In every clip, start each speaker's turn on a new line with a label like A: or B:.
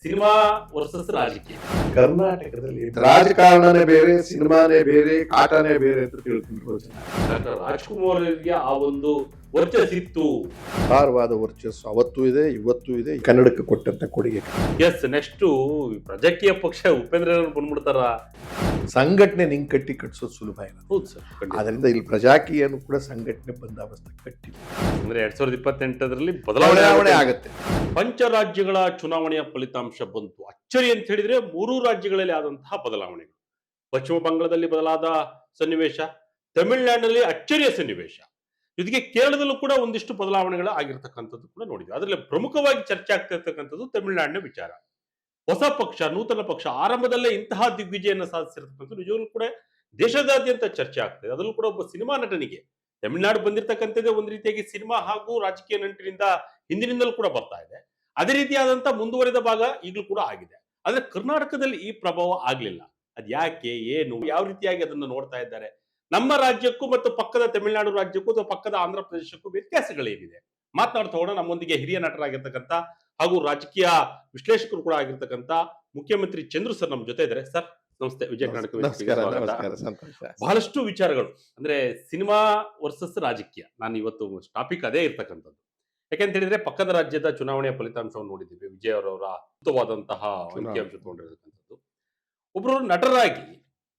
A: Cinema versus ರಾಜಕೀಯ.
B: ಕರ್ನಾಟಕದಲ್ಲಿ ರಾಜಕಾರಣನೇ ಬೇರೆ, ಸಿನಿಮಾನೇ ಬೇರೆ, ಆಟನೇ ಬೇರೆ ಅಂತ ತಿಳ್ಕೊಂಡಿರೋ ಜನ.
A: ಡಾಕ್ಟರ್ ರಾಜ್ಕುಮಾರ್ ಅವರಿಗೆ ಆ ಒಂದು ವರ್ಚಸ್ಸಿತ್ತು.
B: ಅಪಾರವಾದ ವರ್ಚಸ್ಸು ಅವತ್ತೂ ಇದೆ, ಇವತ್ತೂ ಇದೆ. ಕನ್ನಡಕ್ಕೆ ಕೊಟ್ಟಂತ ಕೊಡುಗೆ.
A: ಎಸ್, ನೆಕ್ಸ್ಟ್ ರಾಜಕೀಯ ಪಕ್ಷ ಉಪೇಂದ್ರ ಅವರು ಬಂದ್ಬಿಡ್ತಾರ.
B: ಸಂಘಟನೆ ನಿಂಗೆ ಕಟ್ಟಿಸೋದು ಸುಲಭ ಇಲ್ಲ.
A: ಹೌದು ಸರ್.
B: ಆದ್ರಿಂದ ಇಲ್ಲಿ ಪ್ರಜಾಕೀಯನು ಕೂಡ ಸಂಘಟನೆ ಬಂದಾಬಸ್ತ ಕಟ್ಟಿಲ್ಲ.
A: ಅಂದ್ರೆ 2028ರಲ್ಲಿ
B: ಬದಲಾವಣೆ
A: ಬದಲಾವಣೆ
B: ಆಗುತ್ತೆ.
A: ಪಂಚರಾಜ್ಯಗಳ ಚುನಾವಣೆಯ ಫಲಿತಾಂಶ ಬಂತು. ಅಚ್ಚರಿ ಅಂತ ಹೇಳಿದ್ರೆ 3 ರಾಜ್ಯಗಳಲ್ಲಿ ಆದಂತಹ ಬದಲಾವಣೆಗಳು. ಪಶ್ಚಿಮ ಬಂಗಾಳದಲ್ಲಿ ಬದಲಾದ ಸನ್ನಿವೇಶ, ತಮಿಳುನಾಡಿನಲ್ಲಿ ಅಚ್ಚರಿಯ ಸನ್ನಿವೇಶ, ಜೊತೆಗೆ ಕೇರಳದಲ್ಲೂ ಕೂಡ ಒಂದಿಷ್ಟು ಬದಲಾವಣೆಗಳು ಆಗಿರ್ತಕ್ಕಂಥದ್ದು ಕೂಡ ನೋಡಿದ್ವಿ. ಅದರಲ್ಲಿ ಪ್ರಮುಖವಾಗಿ ಚರ್ಚೆ ಆಗ್ತಿರ್ತಕ್ಕಂಥದ್ದು ತಮಿಳುನಾಡಿನ ವಿಚಾರ. ಹೊಸ ಪಕ್ಷ, ನೂತನ ಪಕ್ಷ ಆರಂಭದಲ್ಲೇ ಇಂತಹ ದಿಗ್ವಿಜಯನ ಸಾಧಿಸಿರ್ತಕ್ಕಂಥದ್ದು ನಿಜವಾಗ್ಲೂ ಕೂಡ ದೇಶದಾದ್ಯಂತ ಚರ್ಚೆ ಆಗ್ತದೆ. ಅದರಲ್ಲೂ ಕೂಡ ಒಬ್ಬ ಸಿನಿಮಾ ನಟನಿಗೆ ತಮಿಳುನಾಡು ಬಂದಿರತಕ್ಕಂಥದ್ದೇ ಒಂದು ರೀತಿಯಾಗಿ ಸಿನಿಮಾ ಹಾಗೂ ರಾಜಕೀಯ ನಂಟಿನಿಂದ ಹಿಂದಿನಿಂದಲೂ ಕೂಡ ಬರ್ತಾ ಇದೆ. ಅದೇ ರೀತಿಯಾದಂತಹ ಮುಂದುವರೆದ ಭಾಗ ಈಗಲೂ ಕೂಡ ಆಗಿದೆ. ಆದ್ರೆ ಕರ್ನಾಟಕದಲ್ಲಿ ಈ ಪ್ರಭಾವ ಆಗ್ಲಿಲ್ಲ. ಅದ್ ಯಾಕೆ, ಏನು, ಯಾವ ರೀತಿಯಾಗಿ ಅದನ್ನು ನೋಡ್ತಾ ಇದ್ದಾರೆ? ನಮ್ಮ ರಾಜ್ಯಕ್ಕೂ ಮತ್ತು ಪಕ್ಕದ ತಮಿಳುನಾಡು ರಾಜ್ಯಕ್ಕೂ ಅಥವಾ ಪಕ್ಕದ ಆಂಧ್ರ ಪ್ರದೇಶಕ್ಕೂ ವ್ಯತ್ಯಾಸಗಳೇನಿದೆ ಮಾತನಾಡ್ತಾ ಹೋಗೋಣ. ನಮ್ಮೊಂದಿಗೆ ಹಿರಿಯ ನಟರಾಗಿರ್ತಕ್ಕಂಥ ಹಾಗೂ ರಾಜಕೀಯ ವಿಶ್ಲೇಷಕರು ಕೂಡ ಆಗಿರ್ತಕ್ಕಂಥ ಮುಖ್ಯಮಂತ್ರಿ ಚಂದ್ರು ಸರ್ ನಮ್ಮ ಜೊತೆ ಇದ್ದಾರೆ. ಸರ್ ನಮಸ್ತೆ. ವಿಜಯ ಕರ್ನಾಟಕ. ಬಹಳಷ್ಟು ವಿಚಾರಗಳು ಅಂದ್ರೆ ಸಿನಿಮಾ ವರ್ಸಸ್ ರಾಜಕೀಯ. ನಾನು ಇವತ್ತು ಟಾಪಿಕ್ ಅದೇ ಇರ್ತಕ್ಕಂಥದ್ದು. ಯಾಕೆಂತ ಹೇಳಿದ್ರೆ ಪಕ್ಕದ ರಾಜ್ಯದ ಚುನಾವಣೆಯ ಫಲಿತಾಂಶವನ್ನು ನೋಡಿದ್ದೀವಿ. ವಿಜಯ್ ಅವರವರ ಅದ್ಭುತವಾದಂತಹ ಅಂಕಿಅಂಶ ತಗೊಂಡಿರತಕ್ಕಂಥದ್ದು. ಒಬ್ಬರು ನಟರಾಗಿ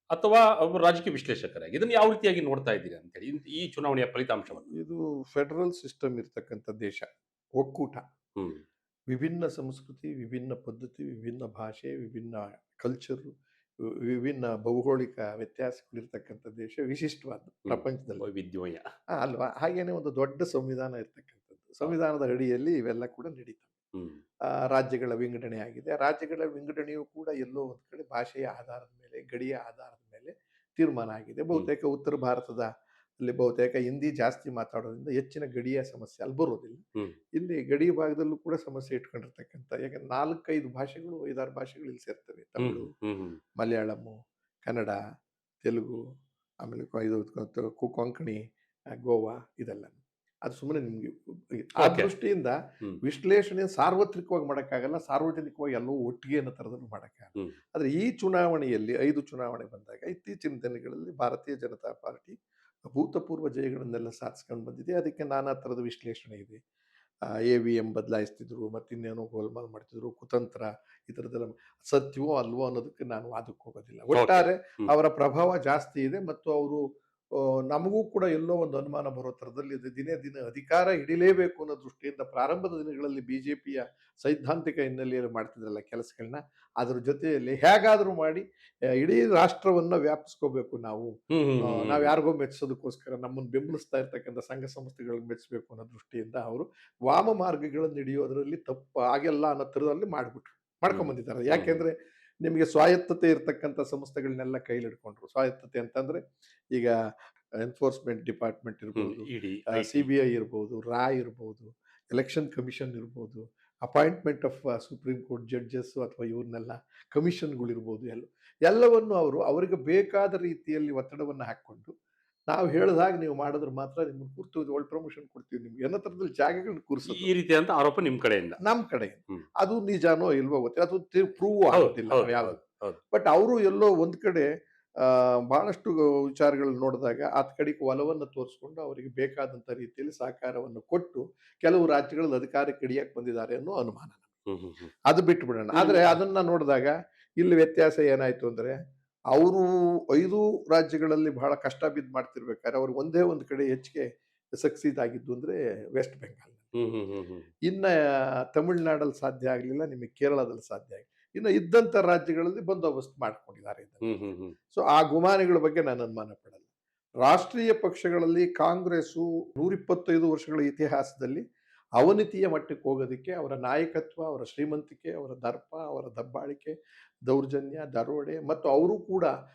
A: ಅಥವಾ ಒಬ್ಬರು ರಾಜಕೀಯ ವಿಶ್ಲೇಷಕರಾಗಿ ಇದನ್ನು ಯಾವ ರೀತಿಯಾಗಿ ನೋಡ್ತಾ ಇದ್ದೀರಿ ಅಂತ ಹೇಳಿ ಈ ಚುನಾವಣೆಯ ಫಲಿತಾಂಶವನ್ನು?
B: ಇದು ಫೆಡರಲ್ ಸಿಸ್ಟಮ್ ಇರ್ತಕ್ಕಂಥ ದೇಶ, ಒಕ್ಕೂಟ. ವಿಭಿನ್ನ ಸಂಸ್ಕೃತಿ, ವಿಭಿನ್ನ ಪದ್ಧತಿ, ವಿಭಿನ್ನ ಭಾಷೆ, ವಿಭಿನ್ನ ಕಲ್ಚರ್, ವಿಭಿನ್ನ ಭೌಗೋಳಿಕ ವ್ಯತ್ಯಾಸಗಳಿರ್ತಕ್ಕಂಥ ದೇಶ, ವಿಶಿಷ್ಟವಾದ ಪ್ರಪಂಚದಲ್ಲಿ
A: ವೈವಿಧ್ಯಮಯ
B: ಅಲ್ವಾ. ಹಾಗೇನೆ ಒಂದು ದೊಡ್ಡ ಸಂವಿಧಾನ ಇರ್ತಕ್ಕಂಥದ್ದು. ಸಂವಿಧಾನದ ಅಡಿಯಲ್ಲಿ ಇವೆಲ್ಲ ಕೂಡ ನಡೀತವೆ. ರಾಜ್ಯಗಳ ವಿಂಗಡಣೆ ಆಗಿದೆ. ರಾಜ್ಯಗಳ ವಿಂಗಡಣೆಯು ಕೂಡ ಎಲ್ಲೋ ಒಂದ್ ಕಡೆ ಭಾಷೆಯ ಆಧಾರದ ಮೇಲೆ, ಗಡಿಯ ಆಧಾರದ ಮೇಲೆ ತೀರ್ಮಾನ ಆಗಿದೆ. ಬಹುತೇಕ ಉತ್ತರ ಭಾರತದ ಅಲ್ಲಿ ಬಹುತೇಕ ಹಿಂದಿ ಜಾಸ್ತಿ ಮಾತಾಡೋದ್ರಿಂದ ಹೆಚ್ಚಿನ ಗಡಿಯ ಸಮಸ್ಯೆ ಅಲ್ಲಿ ಬರೋದಿಲ್ಲ. ಇಲ್ಲಿ ಗಡಿ ಭಾಗದಲ್ಲೂ ಕೂಡ ಸಮಸ್ಯೆ ಇಟ್ಕೊಂಡಿರ್ತಕ್ಕಂಥ, ಯಾಕಂದ್ರೆ 4-5 ಭಾಷೆಗಳು, 5-6 ಭಾಷೆಗಳು ಇಲ್ಲಿ ಸೇರ್ತವೆ. ತಮಿಳು, ಮಲಯಾಳಂ, ಕನ್ನಡ, ತೆಲುಗು, ಆಮೇಲೆ ಕೊಂಕಣಿ, ಗೋವಾ, ಇದೆಲ್ಲ. ಅದು ಸುಮ್ಮನೆ ನಿಮ್ಗೆ ಆ ದೃಷ್ಟಿಯಿಂದ ವಿಶ್ಲೇಷಣೆ ಸಾರ್ವತ್ರಿಕವಾಗಿ ಮಾಡೋಕ್ಕಾಗಲ್ಲ, ಸಾರ್ವಜನಿಕವಾಗಿ ಎಲ್ಲವೂ ಒಟ್ಟಿಗೆ ಅನ್ನೋ ಥರದಲ್ಲೂ ಮಾಡೋಕ್ಕಾಗಲ್ಲ. ಆದರೆ ಈ ಚುನಾವಣೆಯಲ್ಲಿ 5 ಚುನಾವಣೆ ಬಂದಾಗ ಇತ್ತೀಚಿನ ದಿನಗಳಲ್ಲಿ ಭಾರತೀಯ ಜನತಾ ಪಾರ್ಟಿ ಅಭೂತಪೂರ್ವ ಜಯಗಳನ್ನೆಲ್ಲ ಸಾಧಿಸ್ಕೊಂಡು ಬಂದಿದೆ. ಅದಕ್ಕೆ ನಾನಾ ಥರದ ವಿಶ್ಲೇಷಣೆ ಇದೆ. AVM ಬದಲಾಯಿಸ್ತಿದ್ರು, ಮತ್ತಿನ್ನೇನೋ ಗೋಲ್ಮಾಲ್ ಮಾಡ್ತಿದ್ರು, ಕುತಂತ್ರ, ಈ ಥರದ್ದೆಲ್ಲ ಸತ್ಯವೋ ಅಲ್ವೋ ಅನ್ನೋದಕ್ಕೆ ನಾನು ವಾದಕ್ಕೆ ಹೋಗೋದಿಲ್ಲ. ಒಟ್ಟಾರೆ ಅವರ ಪ್ರಭಾವ ಜಾಸ್ತಿ ಇದೆ ಮತ್ತು ಅವರು ನಮಗೂ ಕೂಡ ಎಲ್ಲೋ ಒಂದು ಅನುಮಾನ ಬರೋ ಥರದಲ್ಲಿ ದಿನೇ ದಿನ ಅಧಿಕಾರ ಹಿಡಿಲೇಬೇಕು ಅನ್ನೋ ದೃಷ್ಟಿಯಿಂದ ಪ್ರಾರಂಭದ ದಿನಗಳಲ್ಲಿ ಬಿಜೆಪಿಯ ಸೈದ್ಧಾಂತಿಕ ಹಿನ್ನೆಲೆಯಲ್ಲಿ ಮಾಡ್ತಿದ್ರಲ್ಲ ಕೆಲಸಗಳನ್ನ, ಅದ್ರ ಜೊತೆಯಲ್ಲಿ ಹೇಗಾದ್ರೂ ಮಾಡಿ ಇಡೀ ರಾಷ್ಟ್ರವನ್ನ ವ್ಯಾಪಿಸ್ಕೋಬೇಕು. ನಾವು ಯಾರಿಗೋ ಮೆಚ್ಚೋದಕ್ಕೋಸ್ಕರ ನಮ್ಮನ್ನು ಬೆಂಬಲಿಸ್ತಾ ಇರ್ತಕ್ಕಂಥ ಸಂಘ ಸಂಸ್ಥೆಗಳಿಗೆ ಮೆಚ್ಚಬೇಕು ಅನ್ನೋ ದೃಷ್ಟಿಯಿಂದ ಅವರು ವಾಮ ಮಾರ್ಗಗಳನ್ನು ಹಿಡಿಯೋದ್ರಲ್ಲಿ ತಪ್ಪು ಆಗಿಲ್ಲ ಅನ್ನೋ ಥರದಲ್ಲಿ ಮಾಡ್ಕೊಂಡ್ಬಂದಿದ್ದಾರೆ. ಯಾಕೆಂದ್ರೆ ನಿಮಗೆ ಸ್ವಾಯತ್ತತೆ ಇರ್ತಕ್ಕಂಥ ಸಂಸ್ಥೆಗಳನ್ನೆಲ್ಲ ಕೈಲಿಡ್ಕೊಂಡ್ರು. ಸ್ವಾಯತ್ತತೆ ಅಂತಂದ್ರೆ ಈಗ ಎನ್ಫೋರ್ಸ್ಮೆಂಟ್ ಡಿಪಾರ್ಟ್ಮೆಂಟ್ ಇರ್ಬೋದು, CBI ಇರ್ಬೋದು, ರಾಯ್ ಇರ್ಬೋದು, ಎಲೆಕ್ಷನ್ ಕಮಿಷನ್ ಇರ್ಬೋದು, appointment of supreme court judges ಅಥವಾ ಇವ್ರನ್ನೆಲ್ಲ ಕಮಿಷನ್ಗಳಿರ್ಬೋದು, ಎಲ್ಲವನ್ನು ಅವರು ಅವರಿಗೆ ಬೇಕಾದ ರೀತಿಯಲ್ಲಿ ಒತ್ತಡವನ್ನು ಹಾಕ್ಕೊಂಡು ನಾವು ಹೇಳಿದಾಗ ನೀವು ಮಾಡಿದ್ರೆ ಮಾತ್ರ ನಿಮ್ಗೆ ಕೂರ್ತೀವಿ, ಒಳ್ಳೆ ಪ್ರಮೋಷನ್ ಕೊಡ್ತೀವಿ ನಿಮ್ಗೆ ಅನ್ನೋ ಥರದಲ್ಲಿ ಜಾಗಗಳನ್ನ ಕೂರಿಸೋದು
A: ಈ ರೀತಿಯಂತ ಆರೋಪ ನಿಮ್ಮ ಕಡೆಯಿಂದ.
B: ನಮ್ಮ ಕಡೆ ಅದು ನಿಜಾನೋ ಇಲ್ವೋ ಗೊತ್ತಿಲ್ಲ, ಅದು ಪ್ರೂವ್ ಆಗೋದಿಲ್ಲ ಯಾವ್ದು. ಬಟ್ ಅವರು ಎಲ್ಲೋ ಒಂದ್ ಕಡೆ ಬಹಳಷ್ಟು ವಿಚಾರಗಳನ್ನ ನೋಡಿದಾಗ ಆತ ಕಡೆಗೆ ಒಲವನ್ನು ತೋರಿಸ್ಕೊಂಡು ಅವರಿಗೆ ಬೇಕಾದಂತ ರೀತಿಯಲ್ಲಿ ಸಹಕಾರವನ್ನು ಕೊಟ್ಟು ಕೆಲವು ರಾಜ್ಯಗಳಲ್ಲಿ ಅಧಿಕಾರಕ್ಕೆ ಹಿಡಿಯಕ್ಕೆ ಬಂದಿದ್ದಾರೆ ಅನ್ನೋ ಅನುಮಾನ. ಅದು ಬಿಟ್ಟು ಬಿಡೋಣ. ಆದ್ರೆ ಅದನ್ನ ನೋಡಿದಾಗ ಇಲ್ಲಿ ವ್ಯತ್ಯಾಸ ಏನಾಯ್ತು ಅಂದ್ರೆ, ಅವರು 5 ರಾಜ್ಯಗಳಲ್ಲಿ ಬಹಳ ಕಷ್ಟ ಬಿದ್ದು ಮಾಡ್ತಿರ್ಬೇಕಾದ್ರೆ ಅವ್ರಿಗೆ ಒಂದೇ ಒಂದು ಕಡೆ ಹೆಚ್ಚಿಗೆ ಸಕ್ಸೀಡ್ ಆಗಿದ್ದು ಅಂದ್ರೆ ವೆಸ್ಟ್ ಬೆಂಗಾಲ್. ಇನ್ನ ತಮಿಳುನಾಡಲ್ಲಿ ಸಾಧ್ಯ ಆಗ್ಲಿಲ್ಲ, ನಿಮಗೆ ಕೇರಳದಲ್ಲಿ ಸಾಧ್ಯ ಆಗಿಲ್ಲ. ಇನ್ನು ಇದ್ದಂತ ರಾಜ್ಯಗಳಲ್ಲಿ ಬಂದೋಬಸ್ತ್ ಮಾಡ್ಕೊಂಡಿದ್ದಾರೆ. ಸೊ ಆ ಗುಮಾನಿಗಳ ಬಗ್ಗೆ ನಾನು ಅನುಮಾನ ಪಡಲ್ಲ. ರಾಷ್ಟ್ರೀಯ ಪಕ್ಷಗಳಲ್ಲಿ ಕಾಂಗ್ರೆಸ್ಸು 125 ವರ್ಷಗಳ ಇತಿಹಾಸದಲ್ಲಿ ಅವನತಿಯ ಮಟ್ಟಕ್ಕೆ ಹೋಗೋದಕ್ಕೆ ಅವರ ನಾಯಕತ್ವ, ಅವರ ಶ್ರೀಮಂತಿಕೆ, ಅವರ ದರ್ಪ, ಅವರ ದಬ್ಬಾಳಿಕೆ, ದೌರ್ಜನ್ಯ, ದರೋಡೆ ಮತ್ತು ಅವರು ಕೂಡ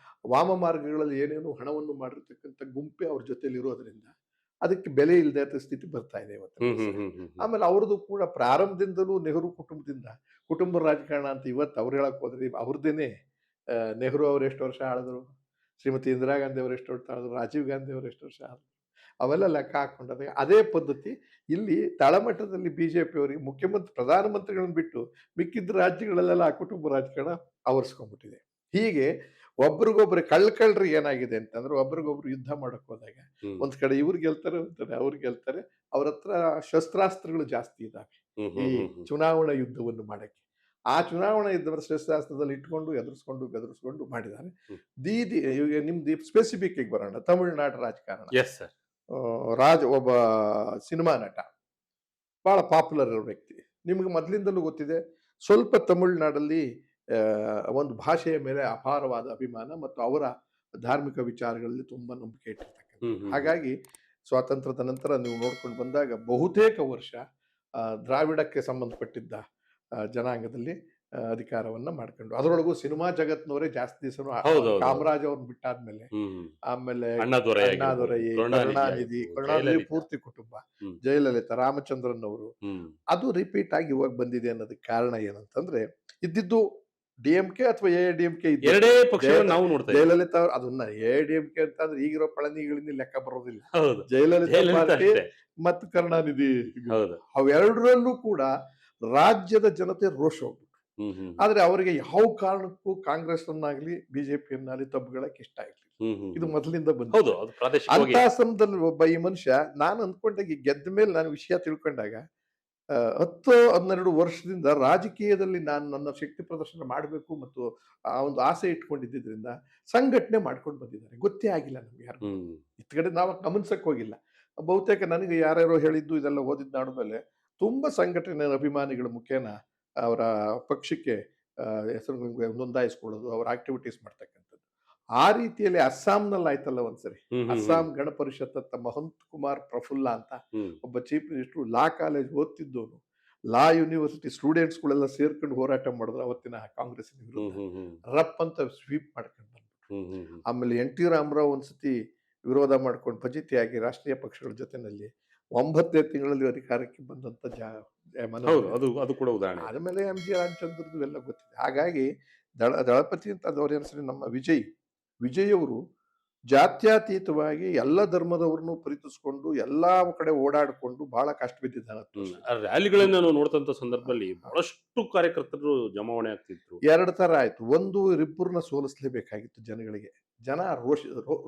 B: ವಾಮ ಮಾರ್ಗಗಳಲ್ಲಿ ಏನೇನು ಹಣವನ್ನು ಮಾಡಿರ್ತಕ್ಕಂಥ ಗುಂಪೆ ಅವ್ರ ಜೊತೆಲಿ ಇರೋದ್ರಿಂದ ಅದಕ್ಕೆ ಬೆಲೆ ಇಲ್ಲದೆ ಸ್ಥಿತಿ ಬರ್ತಾ ಇದೆ ಇವತ್ತು. ಆಮೇಲೆ ಅವ್ರದ್ದು ಕೂಡ ಪ್ರಾರಂಭದಿಂದಲೂ ನೆಹರು ಕುಟುಂಬ ರಾಜಕಾರಣ ಅಂತ ಇವತ್ತು ಅವ್ರು ಹೇಳಕ್ ಹೋದ್ರೆ ಅವ್ರದ್ದೇನೆ. ನೆಹರು ಅವ್ರು ಎಷ್ಟು ವರ್ಷ ಆಳಿದ್ರು, ಶ್ರೀಮತಿ ಇಂದಿರಾ ಗಾಂಧಿ ಅವರು ಎಷ್ಟು ವರ್ಷ ಆಳಿದ್ರು, ರಾಜೀವ್ ಗಾಂಧಿ ಅವರು ಎಷ್ಟು ವರ್ಷ ಆಳಿದ್ರು, ಅವೆಲ್ಲ ಲೆಕ್ಕ ಹಾಕೊಂಡಾಗ ಅದೇ ಪದ್ಧತಿ ಇಲ್ಲಿ ತಳಮಟ್ಟದಲ್ಲಿ ಬಿಜೆಪಿ ಅವರಿಗೆ ಪ್ರಧಾನಮಂತ್ರಿಗಳನ್ನ ಬಿಟ್ಟು ಮಿಕ್ಕಿದ ರಾಜ್ಯಗಳಲ್ಲೆಲ್ಲ ಆ ಕುಟುಂಬ ರಾಜಕಾರಣ ಆವರಿಸ್ಕೊಂಡ್ಬಿಟ್ಟಿದೆ. ಹೀಗೆ ಒಬ್ರಿಗೊಬ್ರು ಕಳ್ಕಳ್ರಿಗೆ ಏನಾಗಿದೆ ಅಂತಂದ್ರೆ ಒಬ್ರಿಗೊಬ್ರು ಯುದ್ಧ ಮಾಡಕ್ ಹೋದಾಗ
A: ಹ್ಮ್
B: ಒಂದ್ ಕಡೆ ಇವ್ರು ಗೆಲ್ತಾರೆ, ಒಂದ್ ಕಡೆ ಅವ್ರು ಗೆಲ್ತಾರೆ. ಅವ್ರ ಹತ್ರ ಶಸ್ತ್ರಾಸ್ತ್ರಗಳು ಜಾಸ್ತಿ ಇದಾವೆ
A: ಹ್ಮ್
B: ಈ
A: ಹ್ಮ್ ಹ್ಮ್ ಹ್ಮ್
B: ಚುನಾವಣಾ ಯುದ್ಧವನ್ನು ಮಾಡಕ್ಕೆ. ಆ ಚುನಾವಣಾ ಯುದ್ಧವನ್ನು ಶಸ್ತ್ರಾಸ್ತ್ರದಲ್ಲಿ ಇಟ್ಕೊಂಡು ಬೆದರಿಸ್ಕೊಂಡು ಮಾಡಿದ್ದಾರೆ.
A: ಹ್ಮ್
B: ದೀದಿ ಇವಾಗ ನಿಮ್ದು ಸ್ಪೆಸಿಫಿಕ್ ಆಗಿ ಬರೋಣ. ತಮಿಳುನಾಡು ರಾಜಕಾರಣ.
A: Yes sir.
B: ಒಬ್ಬ ಸಿನಿಮಾ ನಟ, ಬಹಳ ಪಾಪ್ಯುಲರ್ ಇರೋ ವ್ಯಕ್ತಿ. ನಿಮ್ಗೆ ಮೊದ್ಲಿಂದಲೂ ಗೊತ್ತಿದೆ. ಸ್ವಲ್ಪ ತಮಿಳುನಾಡಲ್ಲಿ ಒಂದು ಭಾಷೆಯ ಮೇಲೆ ಅಪಾರವಾದ ಅಭಿಮಾನ ಮತ್ತು ಅವರ ಧಾರ್ಮಿಕ ವಿಚಾರಗಳಲ್ಲಿ ತುಂಬಾ ನಂಬಿಕೆ
A: ಹ್ಮ್
B: ಇಟ್ಟಿರ್ತಕ್ಕಂಥದ್ದು.
A: ಹ್ಮ್ ಹ್ಮ್
B: ಹಾಗಾಗಿ ಸ್ವಾತಂತ್ರ್ಯದ ನಂತರ ನೀವು ನೋಡ್ಕೊಂಡು ಬಂದಾಗ ಬಹುತೇಕ ವರ್ಷ ದ್ರಾವಿಡಕ್ಕೆ ಸಂಬಂಧಪಟ್ಟಿದ್ದ ಜನಾಂಗದಲ್ಲಿ ಅಧಿಕಾರವನ್ನ ಮಾಡ್ಕೊಂಡು, ಅದರೊಳಗೂ ಸಿನಿಮಾ ಜಗತ್ನವರೇ ಜಾಸ್ತಿ ದಿವಸ
A: ಹೌದೌದು.
B: ಕಾಮರಾಜ್ ಅವ್ರನ್ನ ಬಿಟ್ಟಾದ್ಮೇಲೆ
A: ಹ್ಮ್
B: ಆಮೇಲೆ
A: ಅಣ್ಣಾದೊರೈ
B: ಅಣ್ಣಾದೊರೈ,
A: ಕರುಣಾನಿಧಿ
B: ಕರುಣಾನಿಧಿ ಪೂರ್ತಿ ಕುಟುಂಬ,
A: ಹ್ಮ್
B: ಜಯಲಲಿತಾ, ರಾಮಚಂದ್ರನ್ ಅವರು,
A: ಹ್ಮ್
B: ಅದು ರಿಪೀಟ್ ಆಗಿ ಇವಾಗ ಬಂದಿದೆ ಅನ್ನೋದಕ್ಕೆ ಕಾರಣ ಏನಂತಂದ್ರೆ ಇದ್ದಿದ್ದು ಡಿಎಂಕೆ ಅಥವಾ ಎಐಡಿಎಂಕೆ ಇದ್ದು.
A: ಎರಡೇ ಪಕ್ಷವನ್ನು ನಾವು ನೋಡ್ತಾ ಇದ್ದೀವಿ.
B: ಜಯಲಲಿತಾ ಅವ್ರು ಅದನ್ನ ಎಐಡಿಎಂಕೆ ಅಂತಂದ್ರೆ ಈಗಿರೋ ಪಳನಿಗಳಿಂದ ಲೆಕ್ಕ ಬರೋದಿಲ್ಲ.
A: ಹೌದು,
B: ಜಯಲಲಿತಾ
A: ಜಯಲಲಿತಾ
B: ಪಾರ್ಟಿ
A: ಅಷ್ಟೇ.
B: ಮತ್ತು ಕರುಣಾನಿಧಿ,
A: ಹೌದು.
B: ಅವೆರಡರಲ್ಲೂ ಕೂಡ ರಾಜ್ಯದ ಜನತೆ ರೋಷ ಹೋಗ್ಬಿಟ್ಟು.
A: ಹ್ಮ್ ಹ್ಮ್
B: ಆದ್ರೆ ಅವರಿಗೆ ಯಾವ ಕಾರಣಕ್ಕೂ ಕಾಂಗ್ರೆಸ್ ಅನ್ನಾಗ್ಲಿ ಬಿಜೆಪಿಯನ್ನಾಗ್ಲಿ ತಬ್ಬುಗಳಕ್ಕೆ ಇಷ್ಟ ಆಗಿಲ್ಲ.
A: ಹ್ಮ್ ಹ್ಮ್
B: ಇದು
A: ಹ್ಮ್.
B: ಮೊದಲಿಂದ ಬಂದ
A: ಹೌದು, ಅದು ಪ್ರಾದೇಶಿಕವಾಗಿ.
B: ಅಂತ ಸಮಯದಲ್ಲಿ ಒಬ್ಬ ಈ ಮನುಷ್ಯ, ನಾನು ಅಂದ್ಕೊಂಡಾಗ ಈ ಗೆದ್ದ ಮೇಲೆ ನಾನು ವಿಷಯ ತಿಳ್ಕೊಂಡಾಗ 10-12 ವರ್ಷದಿಂದ ರಾಜಕೀಯದಲ್ಲಿ ನಾನು ನನ್ನ ಶಕ್ತಿ ಪ್ರದರ್ಶನ ಮಾಡಬೇಕು ಮತ್ತು ಆ ಒಂದು ಆಸೆ ಇಟ್ಕೊಂಡಿದ್ದರಿಂದ ಸಂಘಟನೆ ಮಾಡ್ಕೊಂಡು ಬಂದಿದ್ದಾರೆ. ಗೊತ್ತೇ ಆಗಿಲ್ಲ ನಮ್ಗೆ ಯಾರು.
A: ಹ್ಮ್
B: ಇತ್ ಕಡೆ ನಾವು ಗಮನಿಸಕ್ ಹೋಗಿಲ್ಲ. ಬಹುತೇಕ ನನಗೆ ಯಾರ್ಯಾರೋ ಹೇಳಿದ್ದು ಇದೆಲ್ಲ ಓದಿದ್ ನಾಡ್ಮೇಲೆ ತುಂಬಾ ಸಂಘಟನೆ ಅಭಿಮಾನಿಗಳ ಮುಖೇನ ಅವರ ಪಕ್ಷಕ್ಕೆ ಹೆಸರು ನೋಂದಾಯಿಸ್ಕೊಳ್ಳೋದು, ಅವರ ಆಕ್ಟಿವಿಟೀಸ್ ಮಾಡ್ತಕ್ಕಂಥದ್ದು. ಆ ರೀತಿಯಲ್ಲಿ ಅಸ್ಸಾಂನಲ್ಲಿ ಆಯ್ತಲ್ಲ ಒಂದ್ಸರಿ.
A: ಹ್ಮ್ ಹ್ಮ್
B: ಅಸ್ಸಾಂ ಗಣ ಪರಿಷತ್ ಅಂತ ಮಹಂತ್ ಕುಮಾರ್ ಪ್ರಫುಲ್ಲ ಅಂತ
A: ಹ್ಮ್
B: ಒಬ್ಬ ಚೀಫ್ ಮಿನಿಸ್ಟರ್, ಲಾ ಕಾಲೇಜ್ ಓದ್ತಿದ್ದವನು, ಲಾ ಯೂನಿವರ್ಸಿಟಿ ಸ್ಟೂಡೆಂಟ್ಸ್ ಗಳೆಲ್ಲ ಸೇರ್ಕೊಂಡು ಹೋರಾಟ ಮಾಡಿದ್ರು ಅವತ್ತಿನ ಕಾಂಗ್ರೆಸ್ಸಿನ
A: ಹ್ಮ್
B: ವಿರುದ್ಧ.
A: ಹ್ಮ್ ಹ್ಮ್
B: ರಪ್ ಅಂತ ಸ್ವೀಪ್ ಮಾಡ್ಕೊಂಡು ಬಂದ್ಬಿಟ್ರು.
A: ಹ್ಮ್ ಹ್ಮ್ ಹ್ಮ್
B: ಆಮೇಲೆ ಎನ್ ಟಿ ರಾಮರಾವ್ ಒಂದ್ಸತಿ ವಿರೋಧ ಮಾಡ್ಕೊಂಡು ಫಜಿತಿಯಾಗಿ ರಾಷ್ಟ್ರೀಯ ಪಕ್ಷಗಳ ಜೊತೆನಲ್ಲಿ 9 ತಿಂಗಳಲ್ಲಿ ಅಧಿಕಾರಕ್ಕೆ ಬಂದಂತ
A: ಹೌದು, ಅದು ಕೂಡ ಉದಾಹರಣೆ.
B: ಆದ್ಮೇಲೆ ಎಂ ಜಿ ರಾಮಚಂದ್ರದ್ದು ಎಲ್ಲ ಗೊತ್ತಿದೆ. ಹಾಗಾಗಿ ದಳಪತಿ ಅಂತ ಅವ್ರ ಹೆಸರು ನಮ್ಮ ವಿಜಯ್ ಅವರು ಜಾತ್ಯತೀತವಾಗಿ ಎಲ್ಲ ಧರ್ಮದವ್ರನ್ನು ಪ್ರೀತಿಸ್ಕೊಂಡು ಎಲ್ಲಾ ಕಡೆ ಓಡಾಡಿಕೊಂಡು ಬಹಳ ಕಷ್ಟ ಬಿದ್ದಿದ್ದಾನೆ.
A: ರ್ಯಾಲಿಗಳನ್ನ ನಾವು ನೋಡ್ತಂತ ಸಂದರ್ಭದಲ್ಲಿ ಬಹಳಷ್ಟು ಕಾರ್ಯಕರ್ತರು ಜಮಾವಣೆ ಆಗ್ತಿದ್ರು.
B: 2 ತರ ಆಯ್ತು. ಒಂದು, ಇಬ್ಬರನ್ನ ಸೋಲಿಸ್ಲೇಬೇಕಾಗಿತ್ತು ಜನಗಳಿಗೆ. ಜನ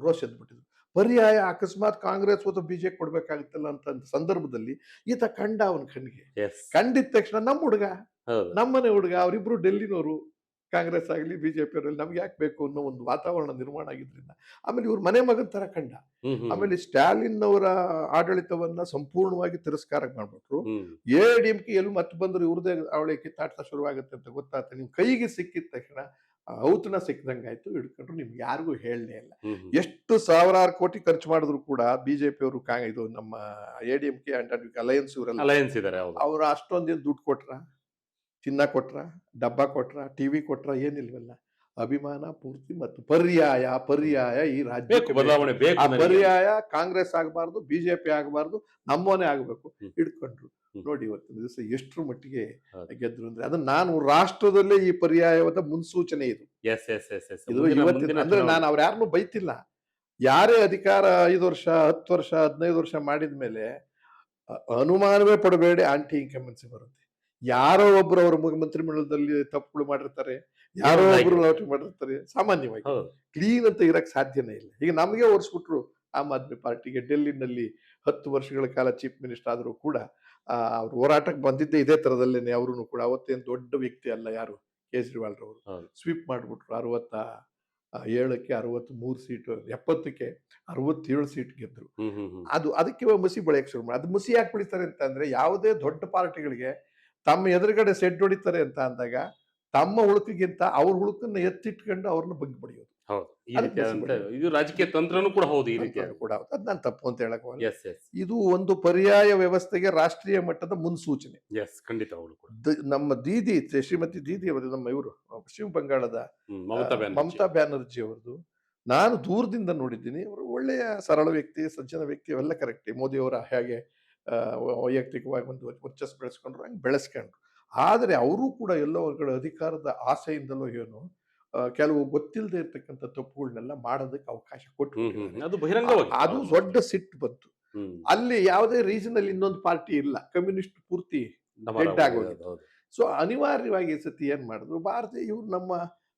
B: ರೋಷ ಎದ್ಬಿಟ್ಟಿದ್ರು. ಪರ್ಯಾಯ ಅಕಸ್ಮಾತ್ ಕಾಂಗ್ರೆಸ್ ಅಥವಾ ಬಿಜೆಪಿ ಕೊಡ್ಬೇಕಾಗಿತ್ತಲ್ಲ ಅಂತ ಸಂದರ್ಭದಲ್ಲಿ ಈತ ಕಂಡ ಅವನ ಕಣ್ಣಿಗೆ.
A: ಎಸ್,
B: ಕಂಡಿದ ತಕ್ಷಣ ನಮ್ಮ ಹುಡುಗ,
A: ಹೌದು.
B: ನಮ್ಮನೆ ಹುಡುಗ, ಅವರಿಬ್ರು ಡೆಲ್ಲಿನವರು, ಕಾಂಗ್ರೆಸ್ ಆಗ್ಲಿ ಬಿಜೆಪಿ ಅವರಲ್ಲಿ ನಮ್ಗೆ ಯಾಕೆ ಬೇಕು ಅನ್ನೋ ಒಂದು ವಾತಾವರಣ ನಿರ್ಮಾಣ ಆಗಿದ್ರಿಂದ ಆಮೇಲೆ ಇವ್ರ ಮನೆ ಮಗನ್ ತರ ಕಂಡ.
A: ಹ್ಮ್ ಹ್ಮ್
B: ಆಮೇಲೆ ಸ್ಟಾಲಿನ್ ಅವರ ಆಡಳಿತವನ್ನ ಸಂಪೂರ್ಣವಾಗಿ ತಿರಸ್ಕಾರ ಮಾಡ್ಬಿಟ್ರು.
A: ಹ್ಮ್
B: ಎಐಡಿಎಂಕೆ ಎಲ್ಲಿ ಮತ್ತೆ ಬಂದ್ರು ಇವ್ರದೇ ಅವಳಿ ಕಿತ್ತಾಟ ಶುರುವಾಗುತ್ತೆ ಅಂತ ಗೊತ್ತಾಗ್ತದೆ. ನಿಮ್ ಕೈಗೆ ಸಿಕ್ಕಿದ ತಕ್ಷಣ ಔತಣ ಸಿಕ್ಕದಂಗಾಯ್ತು. ಹಿಡ್ಕೊಂಡ್ರು, ನಿಮ್ಗೆ ಯಾರಿಗೂ ಹೇಳಲೇ ಇಲ್ಲ.
A: ಹ್ಮ್ ಹ್ಮ್.
B: ಎಷ್ಟು ಸಾವಿರಾರು ಕೋಟಿ ಖರ್ಚು ಮಾಡಿದ್ರು ಕೂಡ ಬಿಜೆಪಿ ಅವರು ಇದು ನಮ್ಮ ಎಡಿಎಂಕೆ ಅಂಡ್ ಅಲಯನ್ಸ್ ಇವರೆಲ್ಲ
A: ಅಲಯನ್ಸ್ ಇದಾರೆ. ಹೌದು.
B: ಅವ್ರು ಅಷ್ಟೊಂದೇನು ದುಡ್ಡು ಕೊಟ್ರ, ಚಿನ್ನ ಕೊಟ್ರ, ಡಬ್ಬ ಕೊಟ್ರ, ಟಿವಿ ಕೊಟ್ರ, ಏನಿಲ್ವಲ್ಲ. ಅಭಿಮಾನ ಪೂರ್ತಿ ಮತ್ತು ಪರ್ಯಾಯ ಈ ರಾಜ್ಯಕ್ಕೆ
A: ಬದಲಾವಣೆ ಬೇಕು.
B: ಆ ಪರ್ಯಾಯ ಕಾಂಗ್ರೆಸ್ ಆಗಬಾರ್ದು, ಬಿಜೆಪಿ ಆಗಬಾರ್ದು, ನಮ್ಮನೆ ಆಗಬೇಕು. ಹಿಡ್ಕೊಂಡ್ರು. ನೋಡಿ ಇವತ್ತಿನ ದಿವಸ ಎಷ್ಟರ ಮಟ್ಟಿಗೆ ಗೆದ್ರು ಅಂದ್ರೆ ಅದು ನಾನು ರಾಷ್ಟ್ರದಲ್ಲೇ ಈ ಪರ್ಯಾಯವಾದ ಮುನ್ಸೂಚನೆ ಇದು.
A: Yes yes yes yes.
B: ಇದು ಇವತ್ತಿನ ಅಂದ್ರೆ ನಾನು ಅವ್ರು ಯಾರನ್ನೂ ಬೈತಿಲ್ಲ. ಯಾರೇ ಅಧಿಕಾರ 5 ವರ್ಷ 10 ವರ್ಷ 15 ವರ್ಷ ಮಾಡಿದ್ಮೇಲೆ ಅನುಮಾನವೇ ಪಡಬೇಡಿ, ಆಂಟಿ ಇನ್ಕಂಬೆನ್ಸಿ ಬರುತ್ತೆ. ಯಾರೋ ಒಬ್ರು ಅವ್ರ ಮಂತ್ರಿಮಂಡಲದಲ್ಲಿ ತಪ್ಪುಗಳು ಮಾಡಿರ್ತಾರೆ, ಯಾರೋ ಒಬ್ರು ಲೌಟಿ ಮಾಡಿರ್ತಾರೆ. ಸಾಮಾನ್ಯವಾಗಿ ಕ್ಲೀನ್ ಅಂತ ಇರಕ್ ಸಾಧ್ಯನೇ ಇಲ್ಲ. ಈಗ ನಮಗೆ ಓಡಿಸ್ಬಿಟ್ರು ಆಮ್ ಆದ್ಮಿ ಪಾರ್ಟಿಗೆ. ಡೆಲ್ಲಿನಲ್ಲಿ 10 ವರ್ಷಗಳ ಕಾಲ ಚೀಫ್ ಮಿನಿಸ್ಟರ್ ಆದ್ರೂ ಕೂಡ ಅವ್ರು ಹೋರಾಟಕ್ಕೆ ಬಂದಿದ್ದೆ ಇದೇ ತರದಲ್ಲೇನೆ. ಅವ್ರು ಕೂಡ ಅವತ್ತೇನು ದೊಡ್ಡ ವ್ಯಕ್ತಿ ಅಲ್ಲ ಯಾರು, ಕೇಜ್ರಿವಾಲ್ ರವರು. ಸ್ವೀಪ್ ಮಾಡ್ಬಿಟ್ರು. 67ಕ್ಕೆ 63 ಸೀಟು, 70ಕ್ಕೆ 67 ಸೀಟ್ ಗೆದ್ರು. ಅದಕ್ಕೆ ಮುಸಿ ಬೆಳೆಯಕ್ಕೆ ಶುರು ಮಾಡಿ. ಅದು ಮುಸಿ ಯಾಕೆ ಬೆಳಿತಾರೆ ಅಂತ ಅಂದ್ರೆ, ಯಾವುದೇ ದೊಡ್ಡ ಪಾರ್ಟಿಗಳಿಗೆ ತಮ್ಮ ಎದುರುಗಡೆ ಸೆಡ್ ಹೊಡಿತಾರೆ ಅಂತ ಅಂದಾಗ ತಮ್ಮ ಹುಳುಕಿಗಿಂತ ಅವ್ರ ಹುಳುಕನ್ನ ಎತ್ತಿಟ್ಕೊಂಡು ಅವ್ರನ್ನ ಬಗ್ಗಿ ಬಡಿಯೋದು.
A: ಇದು ರಾಜಕೀಯ ತಂತ್ರನೂ ಕೂಡ ಹೌದು. ಈ ರೀತಿ
B: ಕೂಡ ಅದ್ ನಾನು ತಪ್ಪು ಅಂತ ಹೇಳಕ್ ಹೋಗಲ್ಲ.
A: Yes yes.
B: ಇದು ಒಂದು ಪರ್ಯಾಯ ವ್ಯವಸ್ಥೆಗೆ ರಾಷ್ಟ್ರೀಯ ಮಟ್ಟದ ಮುನ್ಸೂಚನೆ.
A: ಎಸ್, ಖಂಡಿತ.
B: ನಮ್ಮ ಶ್ರೀಮತಿ ದೀದಿ ಅವರು, ನಮ್ಮ ಇವರು ಪಶ್ಚಿಮ ಬಂಗಾಳದ ಮಮತಾ ಬ್ಯಾನರ್ಜಿ ಅವರದು ನಾನು ದೂರದಿಂದ ನೋಡಿದ್ದೀನಿ. ಅವರು ಒಳ್ಳೆಯ ಸರಳ ವ್ಯಕ್ತಿ, ಸಜ್ಜನ ವ್ಯಕ್ತಿ, ಅವೆಲ್ಲ ಕರೆಕ್ಟ್. ಮೋದಿ ಅವರ ಹೇಗೆ ವೈಯಕ್ತಿಕವಾಗಿ ಒಂದು ವರ್ಚಸ್ ಬೆಳೆಸ್ಕೊಂಡ್ರು ಹಂಗೆ ಬೆಳೆಸ್ಕೊಂಡ್ರು. ಆದ್ರೆ ಅವರು ಕೂಡ ಎಲ್ಲೋ ಹೊರಗಡೆ ಅಧಿಕಾರದ ಆಸೆಯಿಂದಲೋ ಏನೋ ಕೆಲವು ಗೊತ್ತಿಲ್ಲದೆ ಇರ್ತಕ್ಕಂಥ ತಪ್ಪುಗಳನ್ನೆಲ್ಲ ಮಾಡೋದಕ್ಕೆ ಅವಕಾಶ ಕೊಟ್ಟು
A: ಅದು ಬಹಿರಂಗವಾಗಿ
B: ಅದು ದೊಡ್ಡ ಸಿಟ್ಟು ಬಂತು.
A: ಹ್ಮ್.
B: ಅಲ್ಲಿ ಯಾವುದೇ ರೀಸನ್ ಅಲ್ಲಿ ಇನ್ನೊಂದು ಪಾರ್ಟಿ ಇಲ್ಲ, ಕಮ್ಯುನಿಸ್ಟ್ ಪೂರ್ತಿ
A: ಡಮರ
B: ಡೆಡ್ ಆಗೋಗಿತ್ತು.
A: ಹೌದು.
B: ಸೊ ಅನಿವಾರ್ಯವಾಗಿ ಈ ಸತಿ ಏನ್ ಮಾಡಿದ್ರು, ಭಾರತೀಯ